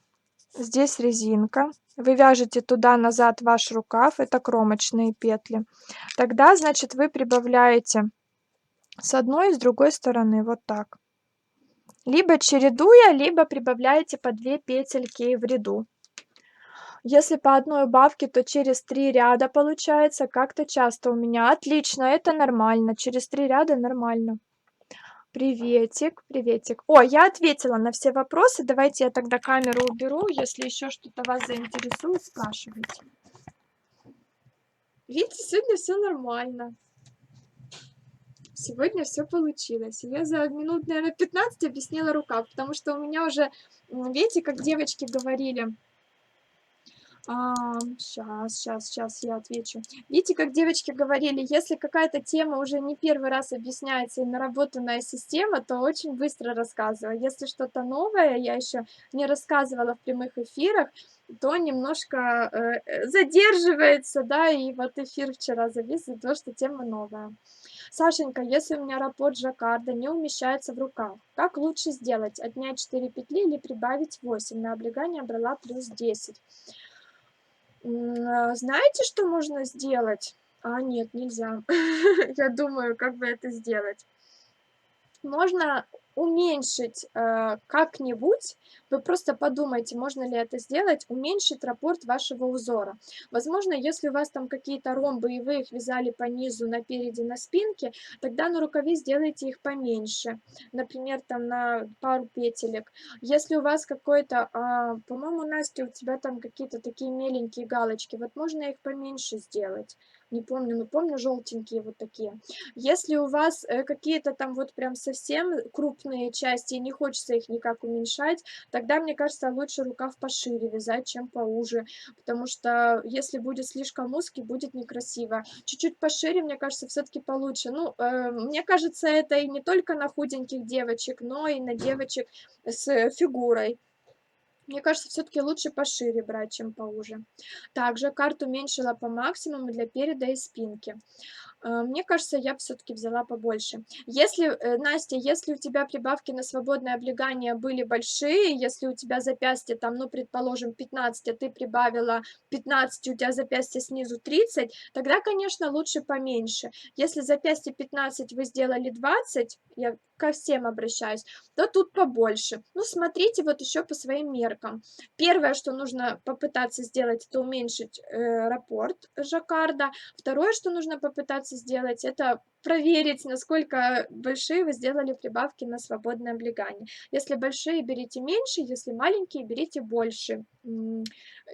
здесь резинка. Вы вяжете туда-назад ваш рукав, это кромочные петли. Тогда, значит, вы прибавляете с одной и с другой стороны, вот так. Либо чередуя, либо прибавляете по 2 петельки в ряду. Если по одной убавке, то через 3 ряда получается. Как-то часто у меня. Отлично, это нормально. Через 3 ряда нормально. Приветик, приветик. О, я ответила на все вопросы. Давайте я тогда камеру уберу. Если еще что-то вас заинтересует, спрашивайте. Видите, сегодня все нормально. Сегодня все получилось. Я за минут, наверное, 15 объяснила рукав, потому что у меня уже, видите, как девочки говорили, сейчас я отвечу. Видите, как девочки говорили, если какая-то тема уже не первый раз объясняется и наработанная система, то очень быстро рассказываю. Если что-то новое я еще не рассказывала в прямых эфирах, то немножко задерживается, да, и вот эфир вчера завис из-за того, что тема новая. Сашенька, если у меня раппорт жаккарда не умещается в рукав, как лучше сделать? Отнять 4 петли или прибавить 8? На облегание брала плюс 10. Знаете, что можно сделать? Нет, нельзя. Я думаю, как бы это сделать. Можно уменьшить как-нибудь, вы просто подумайте, можно ли это сделать, уменьшить раппорт вашего узора. Возможно, если у вас там какие-то ромбы, и вы их вязали по низу, напереди, на спинке, тогда на рукаве сделайте их поменьше, например, там на пару петелек. Если у вас какой-то, по-моему, Настя, у тебя там какие-то такие меленькие галочки, вот можно их поменьше сделать. Не помню, но помню желтенькие вот такие. Если у вас какие-то там вот прям совсем крупные части и не хочется их никак уменьшать, тогда, мне кажется, лучше рукав пошире вязать, чем поуже, потому что если будет слишком узкий, будет некрасиво. Чуть-чуть пошире, мне кажется, все-таки получше. Ну, мне кажется, это и не только на худеньких девочек, но и на девочек с фигурой. Мне кажется, все-таки лучше пошире брать, чем поуже. Также карту уменьшила по максимуму для переда и спинки. Мне кажется, я бы все-таки взяла побольше. Если, Настя, если у тебя прибавки на свободное облегание были большие, если у тебя запястье там, ну, предположим, 15, а ты прибавила 15, у тебя запястье снизу 30, тогда, конечно, лучше поменьше. Если запястье 15, вы сделали 20, я ко всем обращаюсь, то тут побольше. Ну, смотрите вот еще по своим меркам. Первое, что нужно попытаться сделать, это уменьшить раппорт жаккарда. Второе, что нужно попытаться сделать, это проверить, насколько большие вы сделали прибавки на свободное облегание. Если большие, берите меньше, если маленькие, берите больше.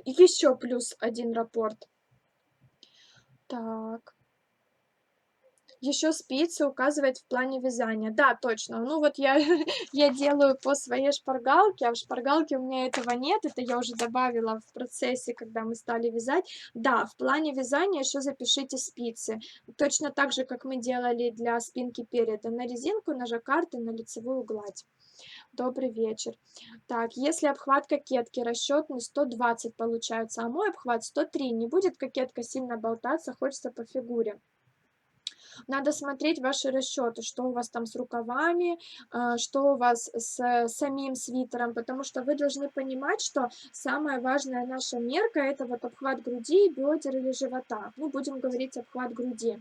Еще плюс 1 раппорт. Так. Еще спицы указывать в плане вязания. Да, точно. Ну вот я, я делаю по своей шпаргалке, а в шпаргалке у меня этого нет. Это я уже добавила в процессе, когда мы стали вязать. Да, в плане вязания еще запишите спицы. Точно так же, как мы делали для спинки переда. На резинку, на жаккард и на лицевую гладь. Добрый вечер. Так, если обхват кокетки расчетный 120 получается, а мой обхват 103, не будет кокетка сильно болтаться, хочется по фигуре. Надо смотреть ваши расчеты, что у вас там с рукавами, что у вас с самим свитером, потому что вы должны понимать, что самая важная наша мерка — это вот обхват груди, бедер или живота. Ну, будем говорить обхват груди.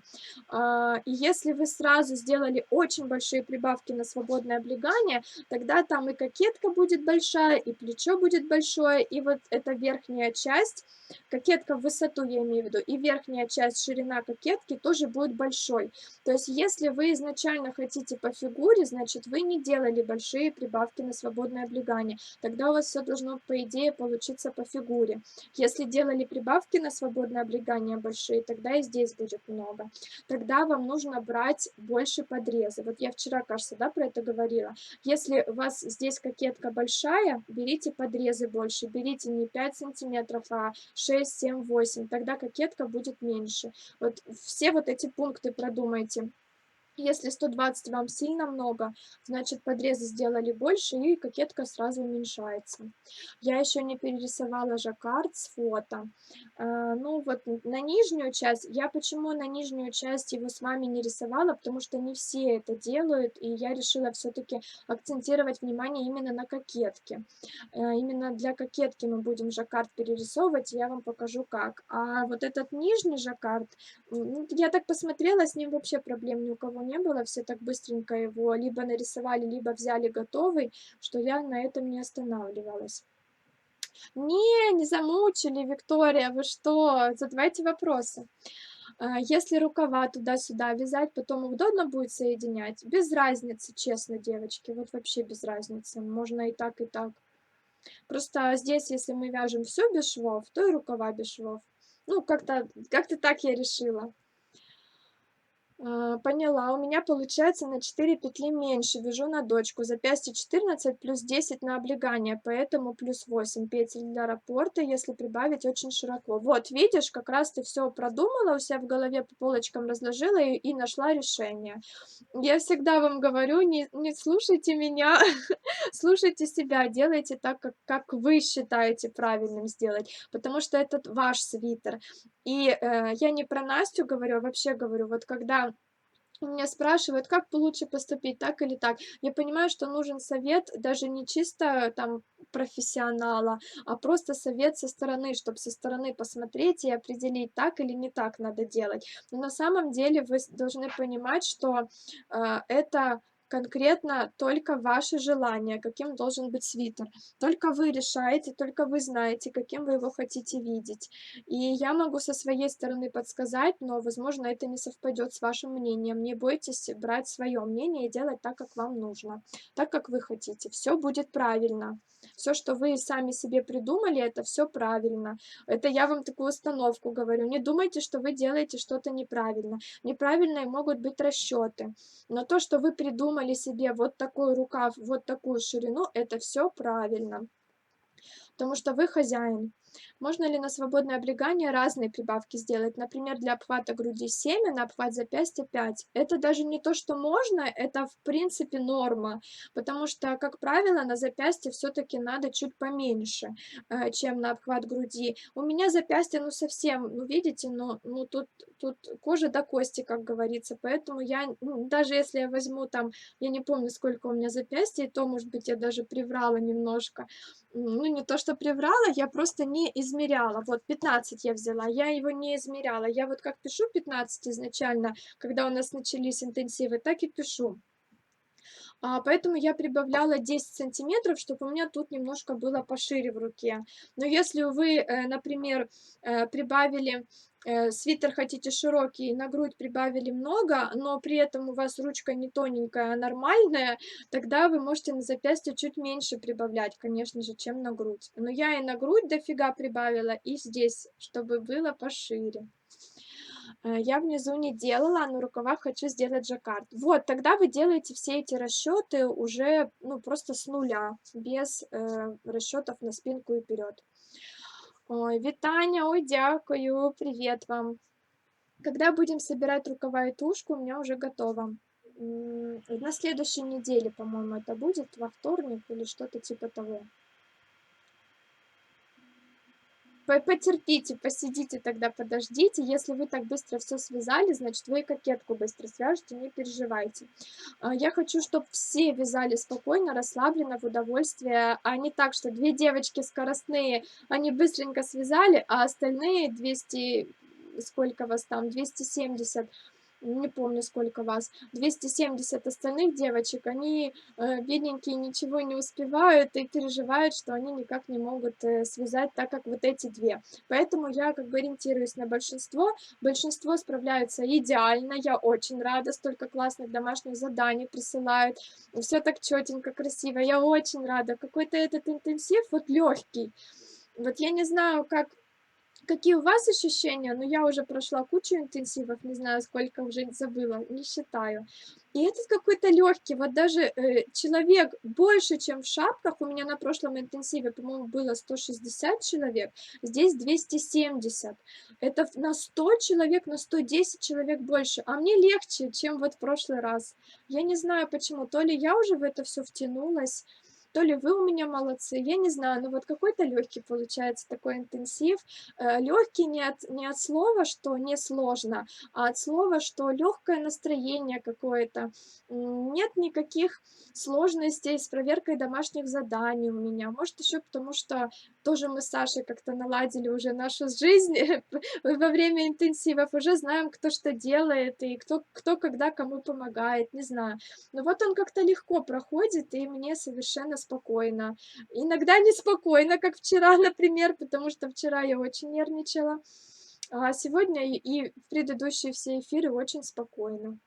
И если вы сразу сделали очень большие прибавки на свободное облегание, тогда там и кокетка будет большая, и плечо будет большое, и вот эта верхняя часть, кокетка в высоту, я имею в виду, и верхняя часть, ширина кокетки тоже будет большой. То есть если вы изначально хотите по фигуре, значит, вы не делали большие прибавки на свободное облегание. Тогда у вас все должно, по идее, получиться по фигуре. Если делали прибавки на свободное облегание большие, тогда и здесь будет много. Тогда вам нужно брать больше подрезы. Вот я вчера, кажется, да, про это говорила. Если у вас здесь кокетка большая, берите подрезы больше. Берите не 5 сантиметров, а 6, 7, 8. Тогда кокетка будет меньше. Вот все вот эти пункты продумайте. Если 120 вам сильно много, значит подрезы сделали больше и кокетка сразу уменьшается. Я еще не перерисовала жаккард с фото. Ну вот на нижнюю часть, я почему на нижнюю часть его с вами не рисовала, потому что не все это делают, и я решила все-таки акцентировать внимание именно на кокетке. Именно для кокетки мы будем жаккард перерисовывать, и я вам покажу как. А вот этот нижний жаккард, я так посмотрела, с ним вообще проблем ни у кого не было, все так быстренько его либо нарисовали, либо взяли готовый, что я на этом не останавливалась. Не замучили, Виктория, вы что? Задавайте вопросы. Если рукава туда-сюда вязать, потом удобно будет соединять? Без разницы, честно, девочки, вот вообще без разницы. Можно и так, и так. Просто здесь, если мы вяжем все без швов, то и рукава без швов. Ну, как-то так я решила. Поняла. У меня получается на 4 петли меньше. Вяжу на дочку. Запястье 14 плюс 10 на облегание, поэтому плюс 8 петель для раппорта, если прибавить очень широко. Вот, видишь, как раз ты все продумала, у себя в голове по полочкам разложила и нашла решение. Я всегда вам говорю, не слушайте меня, слушайте себя, делайте так, как вы считаете правильным сделать, потому что это ваш свитер. И я не про Настю говорю, а вообще говорю, вот когда меня спрашивают, как лучше поступить, так или так. Я понимаю, что нужен совет даже не чисто там профессионала, а просто совет со стороны, чтобы со стороны посмотреть и определить, так или не так надо делать. Но на самом деле вы должны понимать, что это конкретно только ваше желание, каким должен быть свитер. Только вы решаете, только вы знаете, каким вы его хотите видеть. И я могу со своей стороны подсказать, но, возможно, это не совпадет с вашим мнением. Не бойтесь брать свое мнение и делать так, как вам нужно, так, как вы хотите. Все будет правильно. Все, что вы сами себе придумали, это все правильно. Это я вам такую установку говорю. Не думайте, что вы делаете что-то неправильно. Неправильные могут быть расчеты. Но то, что вы придумали себе вот такой рукав, вот такую ширину, это все правильно. Потому что вы хозяин. Можно ли на свободное облегание разные прибавки сделать? Например, для обхвата груди 7, а на обхват запястья 5. Это даже не то, что можно, это в принципе норма, потому что, как правило, на запястье все-таки надо чуть поменьше, чем на обхват груди. У меня запястье, ну совсем, ну видите, ну тут кожа до кости, как говорится, поэтому я, ну, даже если я возьму там, я не помню, сколько у меня запястья, то, может быть, я даже приврала немножко, ну, не то что приврала, я просто не измеряла. Вот 15 я взяла, я его не измеряла. Я вот как пишу 15 изначально, когда у нас начались интенсивы, так и пишу. Поэтому я прибавляла 10 сантиметров, чтобы у меня тут немножко было пошире в руке. Но если вы, например, прибавили свитер хотите широкий, на грудь прибавили много, но при этом у вас ручка не тоненькая, а нормальная, тогда вы можете на запястье чуть меньше прибавлять, конечно же, чем на грудь. Но я и на грудь дофига прибавила, и здесь, чтобы было пошире. Я внизу не делала, а на рукавах хочу сделать жаккард. Вот, тогда вы делаете все эти расчеты уже, ну, просто с нуля, без расчетов на спинку и вперед. Ой, Витаня, ой, дякую, привет вам. Когда будем собирать рукава и тушку, у меня уже готово. На следующей неделе, по-моему, это будет, во вторник или что-то типа того. Потерпите, посидите, тогда подождите. Если вы так быстро все связали, значит, вы и кокетку быстро свяжете, не переживайте. Я хочу, чтобы все вязали спокойно, расслабленно, в удовольствие, а не так, что 2 девочки скоростные, они быстренько связали, а остальные 200, сколько вас там, 270, не помню, сколько вас, 270 остальных девочек, они, бедненькие, ничего не успевают и переживают, что они никак не могут, связать так, как вот эти 2. Поэтому я как бы ориентируюсь на большинство. Большинство справляются идеально, я очень рада, столько классных домашних заданий присылают, все так четенько, красиво, я очень рада. Какой-то этот интенсив вот легкий. Вот я не знаю, какие у вас ощущения, но я уже прошла кучу интенсивов, не знаю, сколько уже забыла, не считаю. И этот какой-то легкий, вот даже человек больше, чем в шапках, у меня на прошлом интенсиве, по-моему, было 160 человек, здесь 270. Это на 100 человек, на 110 человек больше, а мне легче, чем вот в прошлый раз. Я не знаю почему, то ли я уже в это все втянулась, то ли вы у меня молодцы, я не знаю, но вот какой-то легкий получается такой интенсив. Легкий не от слова, что несложно, а от слова, что легкое настроение какое-то. Нет никаких сложностей с проверкой домашних заданий у меня. Может, еще потому, что тоже мы с Сашей как-то наладили уже нашу жизнь во время интенсивов, уже знаем, кто что делает и кто когда кому помогает, не знаю. Но вот он как-то легко проходит, и мне совершенно спокойно. Иногда неспокойно, как вчера, например, потому что вчера я очень нервничала, а сегодня и в предыдущие все эфиры очень спокойно.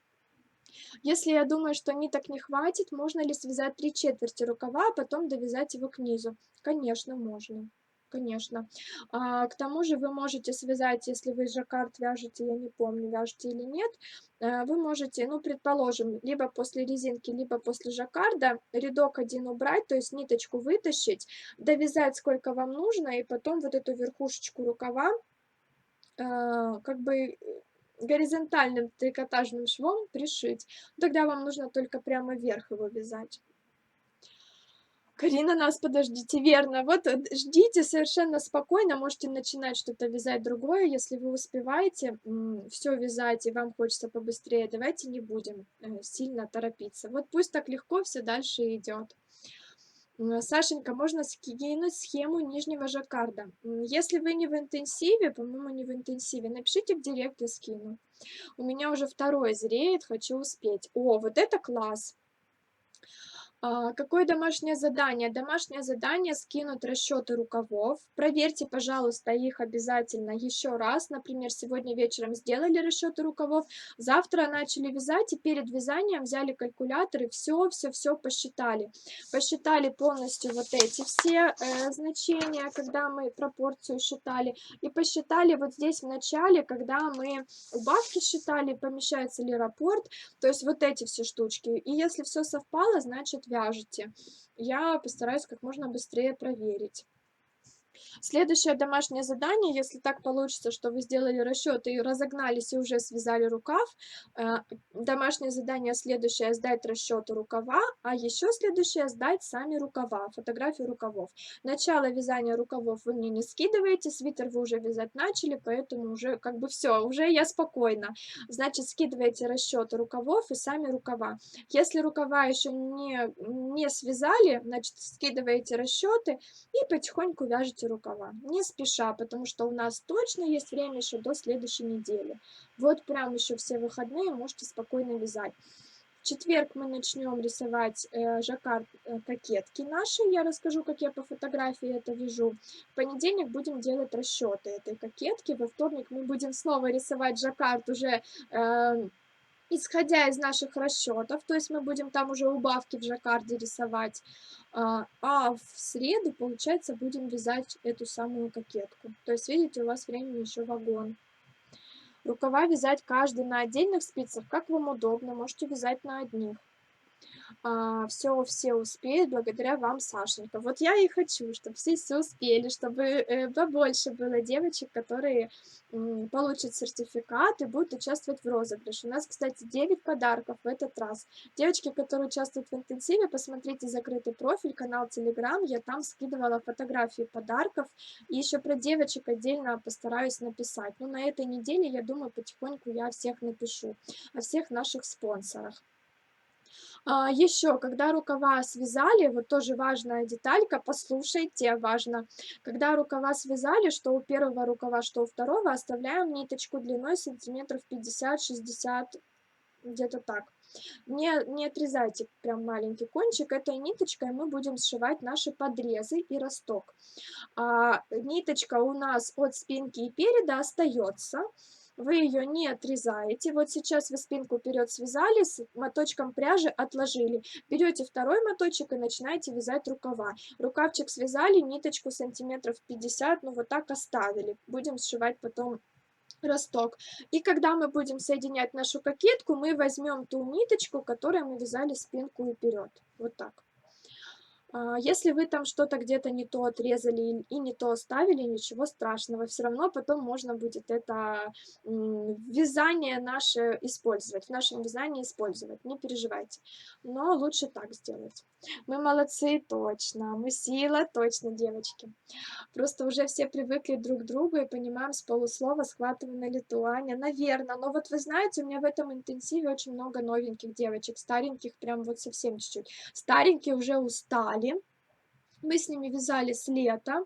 Если я думаю, что ниток не хватит, можно ли связать 3/4 рукава, а потом довязать его к низу? Конечно, можно. Конечно. К тому же вы можете связать, если вы жаккард вяжете, я не помню, вяжете или нет, вы можете, ну, предположим, либо после резинки, либо после жаккарда рядок один убрать, то есть ниточку вытащить, довязать сколько вам нужно, и потом вот эту верхушечку рукава как бы горизонтальным трикотажным швом пришить. Тогда вам нужно только прямо вверх его вязать. Карина, нас подождите, верно. Вот ждите совершенно спокойно, можете начинать что-то вязать другое, если вы успеваете все вязать и вам хочется побыстрее, давайте не будем сильно торопиться. Вот пусть так легко все дальше идет. Сашенька, можно скинуть схему нижнего жаккарда. Если вы не в интенсиве, по-моему, не в интенсиве, напишите в директ, я скину. У меня уже второй зреет, хочу успеть. О, вот это класс! Какое домашнее задание? Домашнее задание скинуть расчеты рукавов. Проверьте, пожалуйста, их обязательно еще раз. Например, сегодня вечером сделали расчеты рукавов, завтра начали вязать и перед вязанием взяли калькулятор и все посчитали. Посчитали полностью вот эти все значения, когда мы пропорцию считали. И посчитали вот здесь в начале, когда мы убавки считали, помещается ли раппорт. То есть вот эти все штучки. И если все совпало, значит вяжете. Я постараюсь как можно быстрее проверить. Следующее домашнее задание, если так получится, что вы сделали расчеты и разогнались и уже связали рукав, домашнее задание следующее сдать расчеты рукава, а еще следующее сдать сами рукава, фотографию рукавов. Начало вязания рукавов вы мне не скидываете, свитер вы уже вязать начали, поэтому уже как бы все, уже я спокойна. Значит, скидываете расчеты рукавов и сами рукава. Если рукава еще не связали, значит, скидываете расчеты и потихоньку вяжете рукава, не спеша, потому что у нас точно есть время еще до следующей недели. Вот прям еще все выходные можете спокойно вязать. В четверг мы начнем рисовать жаккард кокетки наши. Я расскажу, как я по фотографии это вяжу. В понедельник будем делать расчеты этой кокетки. Во вторник мы будем снова рисовать жаккард уже исходя из наших расчетов, то есть мы будем там уже убавки в жаккарде рисовать, а в среду, получается, будем вязать эту самую кокетку. То есть, видите, у вас времени еще вагон. Рукава вязать каждый на отдельных спицах, как вам удобно, можете вязать на одних. все успеют благодаря вам, Сашенька. Вот я и хочу, чтобы все успели, чтобы побольше было девочек, которые получат сертификат и будут участвовать в розыгрыше. У нас, кстати, 9 подарков в этот раз. Девочки, которые участвуют в интенсиве, посмотрите закрытый профиль, канал Telegram, я там скидывала фотографии подарков, и еще про девочек отдельно постараюсь написать. Но на этой неделе, я думаю, потихоньку я всех напишу, о всех наших спонсорах. Еще, когда рукава связали, вот тоже важная деталька, послушайте, важно. Когда рукава связали, что у первого рукава, что у второго, оставляем ниточку длиной сантиметров 50-60, где-то так. Не отрезайте прям маленький кончик, этой ниточкой мы будем сшивать наши подрезы и росток. Ниточка у нас от спинки и переда остается. Вы ее не отрезаете. Вот сейчас вы спинку вперед связали, с моточком пряжи отложили. Берете второй моточек и начинаете вязать рукава. Рукавчик связали, ниточку сантиметров 50, ну вот так оставили. Будем сшивать потом росток. И когда мы будем соединять нашу кокетку, мы возьмем ту ниточку, которой мы вязали спинку и вперед. Вот так. Если вы там что-то где-то не то отрезали и не то оставили, ничего страшного, все равно потом можно будет это вязание наше использовать, в нашем вязании использовать, не переживайте. Но лучше так сделать. Мы молодцы, точно, мы сила, точно, девочки. Просто уже все привыкли друг к другу и понимаем с полуслова, схватываем на лету. Аня, наверное. Но вот вы знаете, у меня в этом интенсиве очень много новеньких девочек, стареньких прям вот совсем чуть-чуть. Старенькие уже устали. Мы с ними вязали с лета,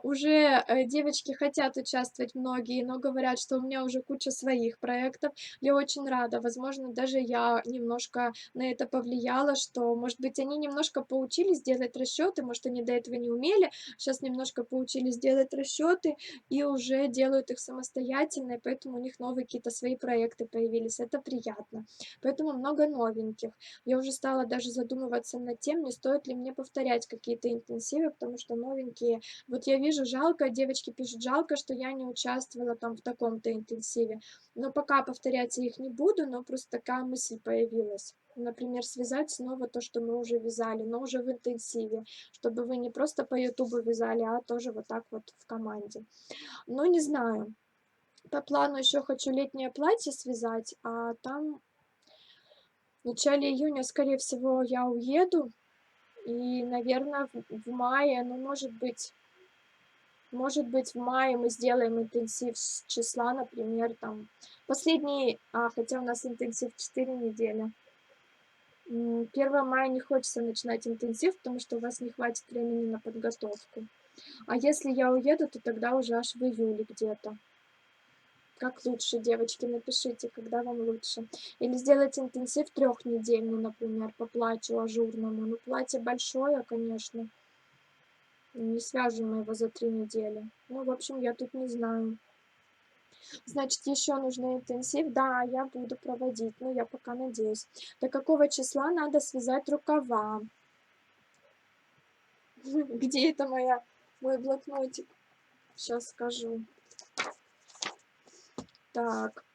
уже девочки хотят участвовать многие, но говорят, что у меня уже куча своих проектов. Я очень рада, возможно, даже я немножко на это повлияла, что, может быть, они немножко поучились делать расчеты, может, они до этого не умели, сейчас немножко поучились делать расчеты и уже делают их самостоятельно, и поэтому у них новые какие-то свои проекты появились. Это приятно. Поэтому много новеньких. Я уже стала даже задумываться над тем, не стоит ли мне повторять какие-то интенсивы, потому что новенькие. Вот я вижу, жалко, девочки пишут, жалко, что я не участвовала там в таком-то интенсиве. Но пока повторять я их не буду, но просто такая мысль появилась. Например, связать снова то, что мы уже вязали, но уже в интенсиве, чтобы вы не просто по ютубу вязали, а тоже вот так вот в команде. Ну, не знаю. По плану еще хочу летнее платье связать, а там в начале июня, скорее всего, я уеду. И, наверное, в мае, ну, может быть, в мае мы сделаем интенсив с числа, например, там, последний, хотя у нас интенсив 4 недели. 1 мая не хочется начинать интенсив, потому что у вас не хватит времени на подготовку. А если я уеду, то тогда уже аж в июле где-то. Как лучше, девочки, напишите, когда вам лучше. Или сделать интенсив 3-недельный, например, по платью ажурному. Ну, платье большое, конечно. Не свяжем мы его за 3 недели. Ну, в общем, я тут не знаю. Значит, еще нужно интенсив. Да, я буду проводить, но я пока надеюсь. До какого числа надо связать рукава? Где это мой блокнотик? Сейчас скажу. Так.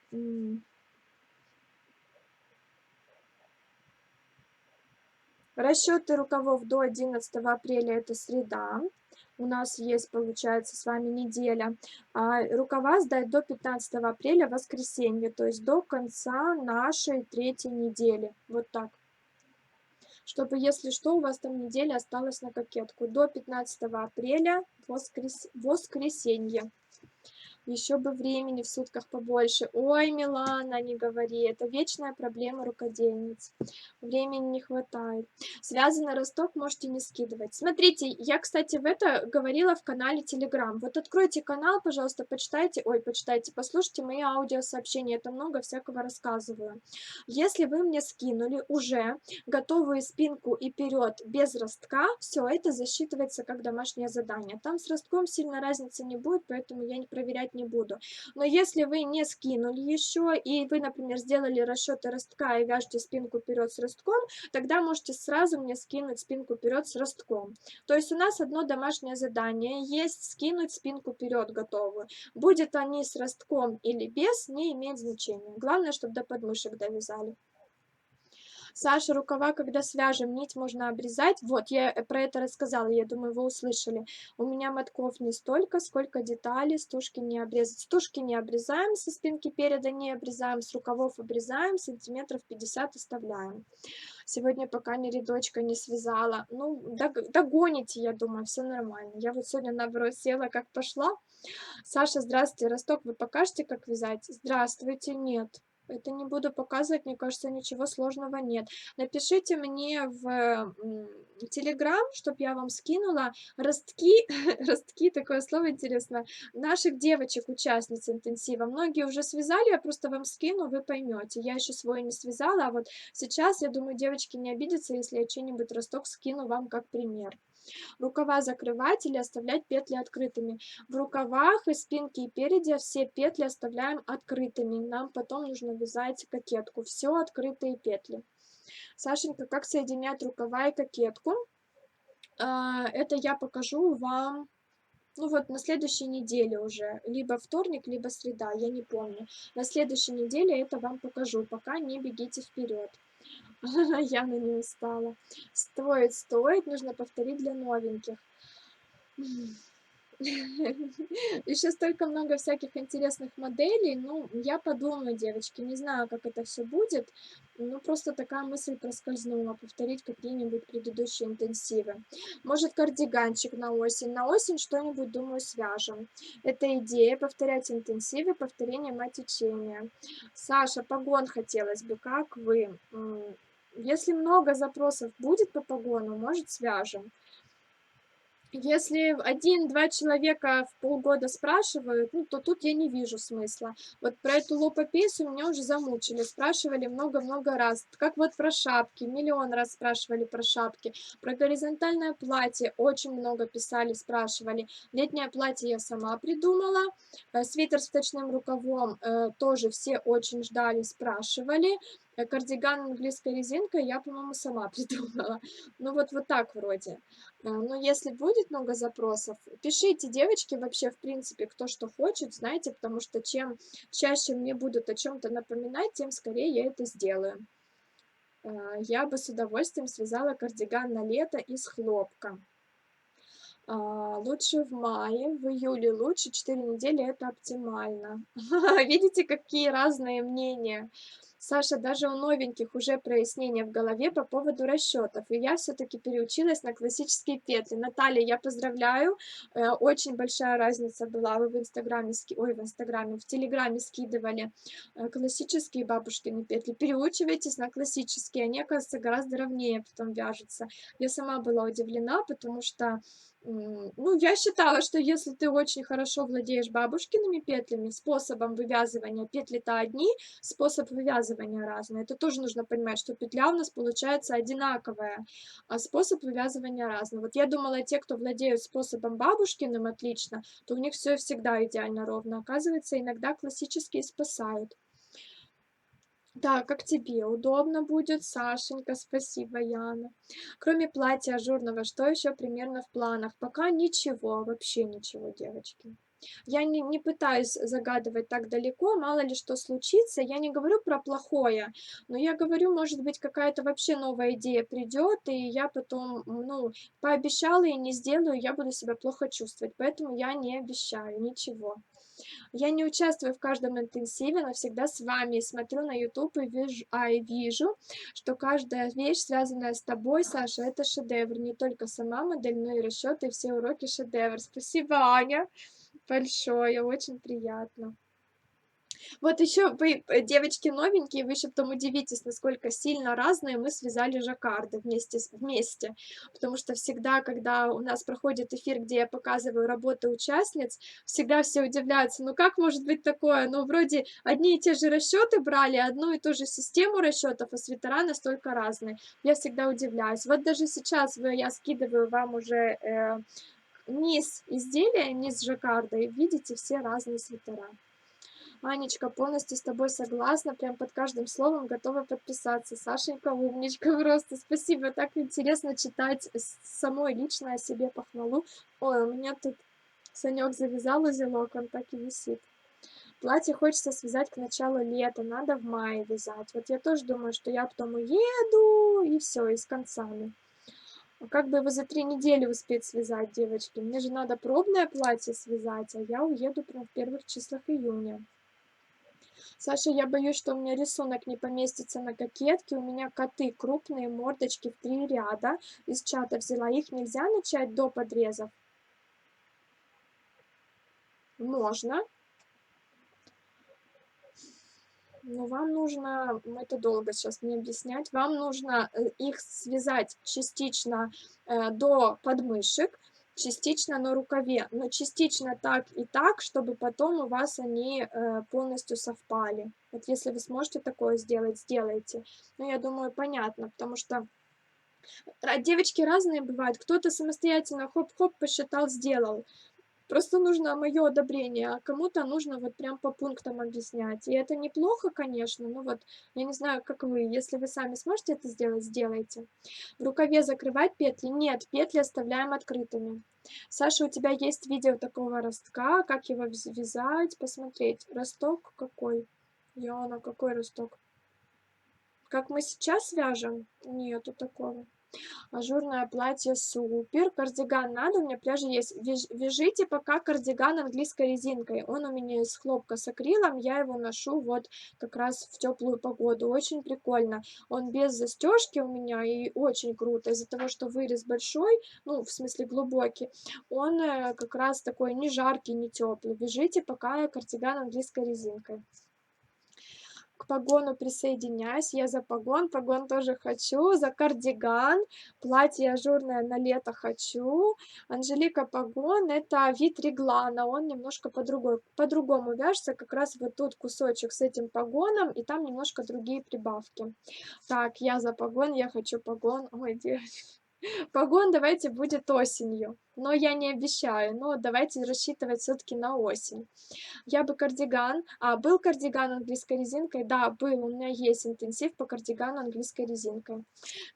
Расчеты рукавов до 11 апреля это среда. У нас есть, получается, с вами неделя. Рукава сдать до 15 апреля, воскресенье, то есть до конца нашей 3-й недели. Вот так. Чтобы, если что, у вас там неделя осталась на кокетку. До 15 апреля, воскресенье. Еще бы времени в сутках побольше. Ой, Милана, не говори, это вечная проблема рукодельниц. Времени не хватает. Связанный росток можете не скидывать. Смотрите, я, кстати, в это говорила в канале Telegram. Вот откройте канал, пожалуйста, почитайте, послушайте мои аудиосообщения. Это много всякого рассказываю. Если вы мне скинули уже готовую спинку и вперед без ростка, все, это засчитывается как домашнее задание. Там с ростком сильно разницы не будет, поэтому я не проверять не буду. Но если вы не скинули еще, и вы, например, сделали расчеты ростка и вяжете спинку вперед с ростком, тогда можете сразу мне скинуть спинку вперед с ростком. То есть у нас одно домашнее задание есть скинуть спинку вперед готовую. Будет они с ростком или без, не имеет значения. Главное, чтобы до подмышек довязали. Саша, рукава, когда свяжем, нить можно обрезать. Вот, я про это рассказала, я думаю, вы услышали. У меня мотков не столько, сколько деталей, стушки не обрезать. Стушки не обрезаем, со спинки переда не обрезаем, с рукавов обрезаем, сантиметров 50 оставляем. Сегодня пока ни рядочка не связала. Ну, догоните, я думаю, все нормально. Я вот сегодня, наоборот, села, как пошла. Саша, здравствуйте, Росток, вы покажете, как вязать? Здравствуйте, нет. Это не буду показывать, мне кажется, ничего сложного нет. Напишите мне в Телеграм, чтобы я вам скинула ростки, ростки, такое слово интересно, наших девочек-участниц интенсива. Многие уже связали, я просто вам скину, вы поймете. Я еще свой не связала, а вот сейчас, я думаю, девочки не обидятся, если я что-нибудь росток скину вам как пример. Рукава закрывать или оставлять петли открытыми. В рукавах и спинке и переде все петли оставляем открытыми. Нам потом нужно вязать кокетку. Все открытые петли. Сашенька, как соединять рукава и кокетку? Это я покажу вам, ну вот на следующей неделе уже. Либо вторник, либо среда, я не помню. На следующей неделе это вам покажу. Пока не бегите вперед. Явно не устала. Стоит, нужно повторить для новеньких. Еще столько много всяких интересных моделей. Ну, я подумаю, девочки, не знаю, как это все будет. Ну, просто такая мысль проскользнула, повторить какие-нибудь предыдущие интенсивы. Может, кардиганчик на осень. На осень что-нибудь, думаю, свяжем. Это идея, повторять интенсивы, повторение мать учения. Саша, погон хотелось бы, как вы? Если много запросов будет по погону, может, свяжем. Если один-два человека в полгода спрашивают, ну, то тут я не вижу смысла. Вот про эту лопопесию меня уже замучили, спрашивали много-много раз. Как вот про шапки, миллион раз спрашивали про шапки. Про горизонтальное платье очень много писали, спрашивали. Летнее платье я сама придумала. Свитер с точным рукавом тоже все очень ждали, спрашивали. Кардиган английской резинкой я, по-моему, сама придумала. Ну вот так вроде. Но если будет много запросов, пишите, девочки, вообще, в принципе, кто что хочет, знаете, потому что чем чаще мне будут о чем-то напоминать, тем скорее я это сделаю. Я бы с удовольствием связала кардиган на лето из хлопка. Лучше в мае, в июле лучше, 4 недели это оптимально. Видите, какие разные мнения. Саша, даже у новеньких уже прояснения в голове по поводу расчетов, и я все-таки переучилась на классические петли. Наталья, я поздравляю, очень большая разница была, вы в Инстаграме, в Телеграме скидывали классические бабушкины петли, переучивайтесь на классические, они, оказывается, гораздо ровнее потом вяжутся. Я сама была удивлена, потому что ну, я считала, что если ты очень хорошо владеешь бабушкиными петлями, способом вывязывания, петли-то одни, способ вывязывания разный. Это тоже нужно понимать, что петля у нас получается одинаковая, а способ вывязывания разный. Вот я думала, те, кто владеют способом бабушкиным отлично, то у них все всегда идеально ровно. Оказывается, иногда классические спасают. Да, как тебе удобно будет, Сашенька, спасибо, Яна. Кроме платья ажурного, что еще примерно в планах? Пока ничего, вообще ничего, девочки. Я не пытаюсь загадывать так далеко, мало ли что случится. Я не говорю про плохое, но я говорю, может быть, какая-то вообще новая идея придет, и я потом, ну, пообещала и не сделаю, я буду себя плохо чувствовать. Поэтому я не обещаю ничего. Я не участвую в каждом интенсиве, но всегда с вами. Смотрю на YouTube и вижу, что каждая вещь, связанная с тобой, Саша, это шедевр. Не только сама модель, но и расчеты, и все уроки шедевр. Спасибо, Аня, большое, очень приятно. Вот еще вы, девочки новенькие, вы еще потом удивитесь, насколько сильно разные мы связали жаккарды вместе. Потому что всегда, когда у нас проходит эфир, где я показываю работы участниц, всегда все удивляются, ну как может быть такое? Ну вроде одни и те же расчеты брали, одну и ту же систему расчетов, а свитера настолько разные. Я всегда удивляюсь. Вот даже сейчас я скидываю вам уже низ изделия, низ жаккарда, и видите все разные свитера. Анечка, полностью с тобой согласна, прям под каждым словом готова подписаться. Сашенька, умничка просто, спасибо, так интересно читать самой лично о себе похвалу. Ой, у меня тут Санек завязал узелок, он так и висит. Платье хочется связать к началу лета, надо в мае вязать. Вот я тоже думаю, что я потом уеду, и все, и с концами. А как бы его за 3 недели успеть связать, девочки? Мне же надо пробное платье связать, а я уеду прям в первых числах июня. Саша, я боюсь, что у меня рисунок не поместится на кокетке. У меня коты крупные, мордочки в 3 ряда. Из чата взяла. Их нельзя начать до подрезов? Можно. Но вам нужно, это долго сейчас мне объяснять, вам нужно их связать частично до подмышек, частично на рукаве, но частично так и так, чтобы потом у вас они полностью совпали. Вот если вы сможете такое сделать, сделайте. Ну, я думаю, понятно, потому что девочки разные бывают. Кто-то самостоятельно хоп-хоп посчитал, сделал. Просто нужно мое одобрение, а кому-то нужно вот прям по пунктам объяснять. И это неплохо, конечно, но вот я не знаю, как вы. Если вы сами сможете это сделать, сделайте. В рукаве закрывать петли? Нет, петли оставляем открытыми. Саша, у тебя есть видео такого ростка, как его вязать, посмотреть. Росток какой? Яна, какой росток? Как мы сейчас вяжем? Нету такого. Ажурное платье супер. Кардиган надо, у меня пряжа есть. Вяжите пока кардиган английской резинкой. Он у меня из хлопка с акрилом. Я его ношу вот как раз в теплую погоду. Очень прикольно. Он без застежки у меня и очень круто. Из-за того, что вырез большой, ну, в смысле глубокий, он как раз такой не жаркий, не теплый. Вяжите пока кардиган английской резинкой. К погону присоединяюсь, я за погон, погон тоже хочу, за кардиган, платье ажурное на лето хочу. Анжелика, погон это вид реглана, он немножко по-другому вяжется, как раз вот тут кусочек с этим погоном, и там немножко другие прибавки. Так, я за погон, я хочу погон. Ой, девочки. Погон давайте будет осенью, но я не обещаю, но давайте рассчитывать все-таки на осень. Я бы кардиган. Был кардиган английской резинкой? Да, был. У меня есть интенсив по кардигану английской резинкой.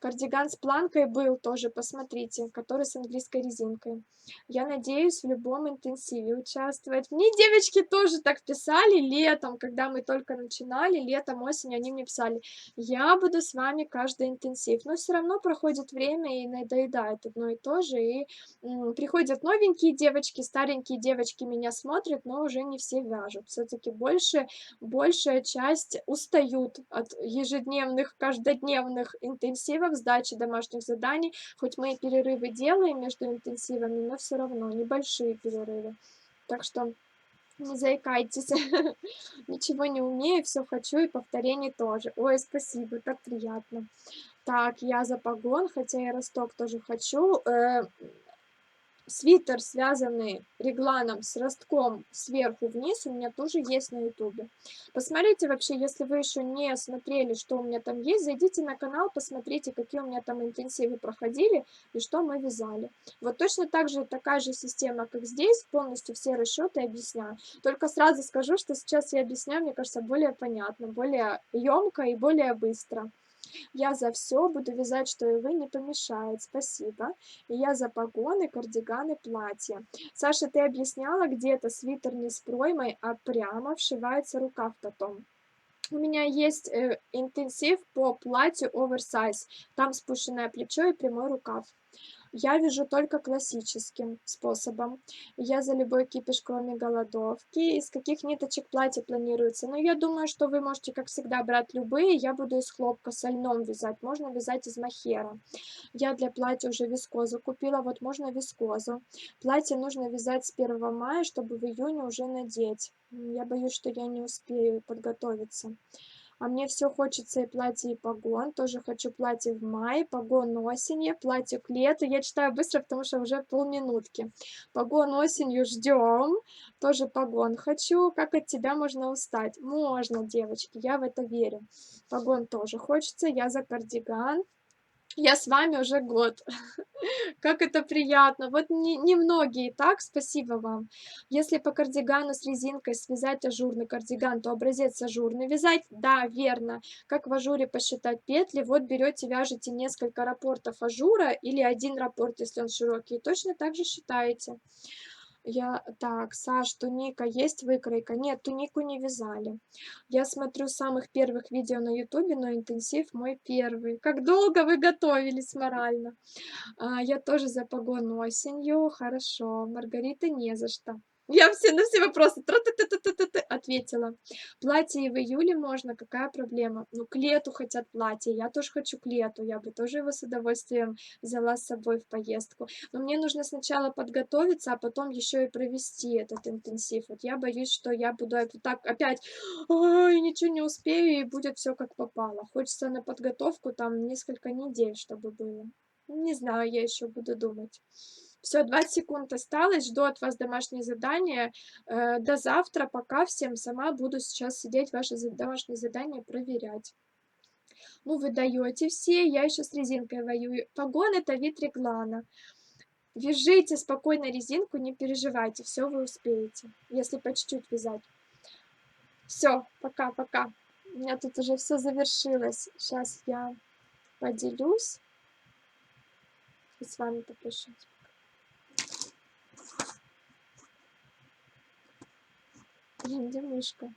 Кардиган с планкой был тоже, посмотрите, который с английской резинкой. Я надеюсь в любом интенсиве участвовать. Мне девочки тоже так писали летом, когда мы только начинали, летом, осенью, они мне писали, я буду с вами каждый интенсив. Но все равно проходит время и надоедает одно и то же, и приходят новенькие девочки, старенькие девочки меня смотрят, но уже не все вяжут. Все-таки большая часть устают от ежедневных, каждодневных интенсивов, сдачи домашних заданий. Хоть мы и перерывы делаем между интенсивами, но все равно небольшие перерывы. Так что не заикайтесь. Ничего не умею, все хочу и повторений тоже. Ой, спасибо, так приятно. Так, я за погон, хотя я росток тоже хочу. Свитер, связанный регланом с ростком сверху вниз, у меня тоже есть на ютубе. Посмотрите вообще, если вы еще не смотрели, что у меня там есть, зайдите на канал, посмотрите, какие у меня там интенсивы проходили и что мы вязали. Вот точно так же, такая же система, как здесь, полностью все расчеты объясняю. Только сразу скажу, что сейчас я объясняю, мне кажется, более понятно, более емко и более быстро. Я за все буду вязать, что и вы, не помешает. Спасибо. И я за погоны, кардиганы, платья. Саша, ты объясняла, где это свитер не с проймой, а прямо вшивается рукав потом. У меня есть интенсив по платью оверсайз. Там спущенное плечо и прямой рукав. Я вяжу только классическим способом. Я за любой кипиш, кроме голодовки. Из каких ниточек платье планируется? Ну, я думаю, что вы можете, как всегда, брать любые. Я буду из хлопка со льном вязать. Можно вязать из мохера. Я для платья уже вискозу купила. Вот можно вискозу. Платье нужно вязать с 1 мая, чтобы в июне уже надеть. Я боюсь, что я не успею подготовиться. А мне все хочется и платье, и погон. Тоже хочу платье в мае, погон осенью, платье к лету. Я читаю быстро, потому что уже полминутки. Погон осенью ждем. Тоже погон хочу. Как от тебя можно устать? Можно, девочки, я в это верю. Погон тоже хочется. Я за кардиган. Я с вами уже год. Как это приятно. Вот немногие так, спасибо вам. Если по кардигану с резинкой связать ажурный кардиган, то образец ажурный вязать? Да, верно. Как в ажуре посчитать петли? Вот берете, вяжете несколько раппортов ажура или один раппорт, если он широкий, и точно так же считаете. Так, Саш, туника есть выкройка? Нет, тунику не вязали. Я смотрю с самых первых видео на ютубе, но интенсив мой первый. Как долго вы готовились морально? Я тоже за погон осенью. Хорошо. Маргарита, не за что. Я все на все вопросы ответила. Платье и в июле можно, какая проблема? Ну, к лету хотят платье, я тоже хочу к лету, я бы тоже его с удовольствием взяла с собой в поездку. Но мне нужно сначала подготовиться, а потом еще и провести этот интенсив. Вот я боюсь, что я буду это так опять, ой, ничего не успею, и будет все как попало. Хочется на подготовку там несколько недель, чтобы было. Не знаю, я еще буду думать. Все, 20 секунд осталось, жду от вас домашнее задание. До завтра, пока всем. Сама буду сейчас сидеть ваши домашние задания проверять. Ну, вы даете все, я еще с резинкой воюю. Погон — это вид реглана. Вяжите спокойно резинку, не переживайте, все вы успеете, если по чуть-чуть вязать. Все, пока-пока. У меня тут уже все завершилось. Сейчас я поделюсь и с вами попрощаюсь. Блин, где мышка?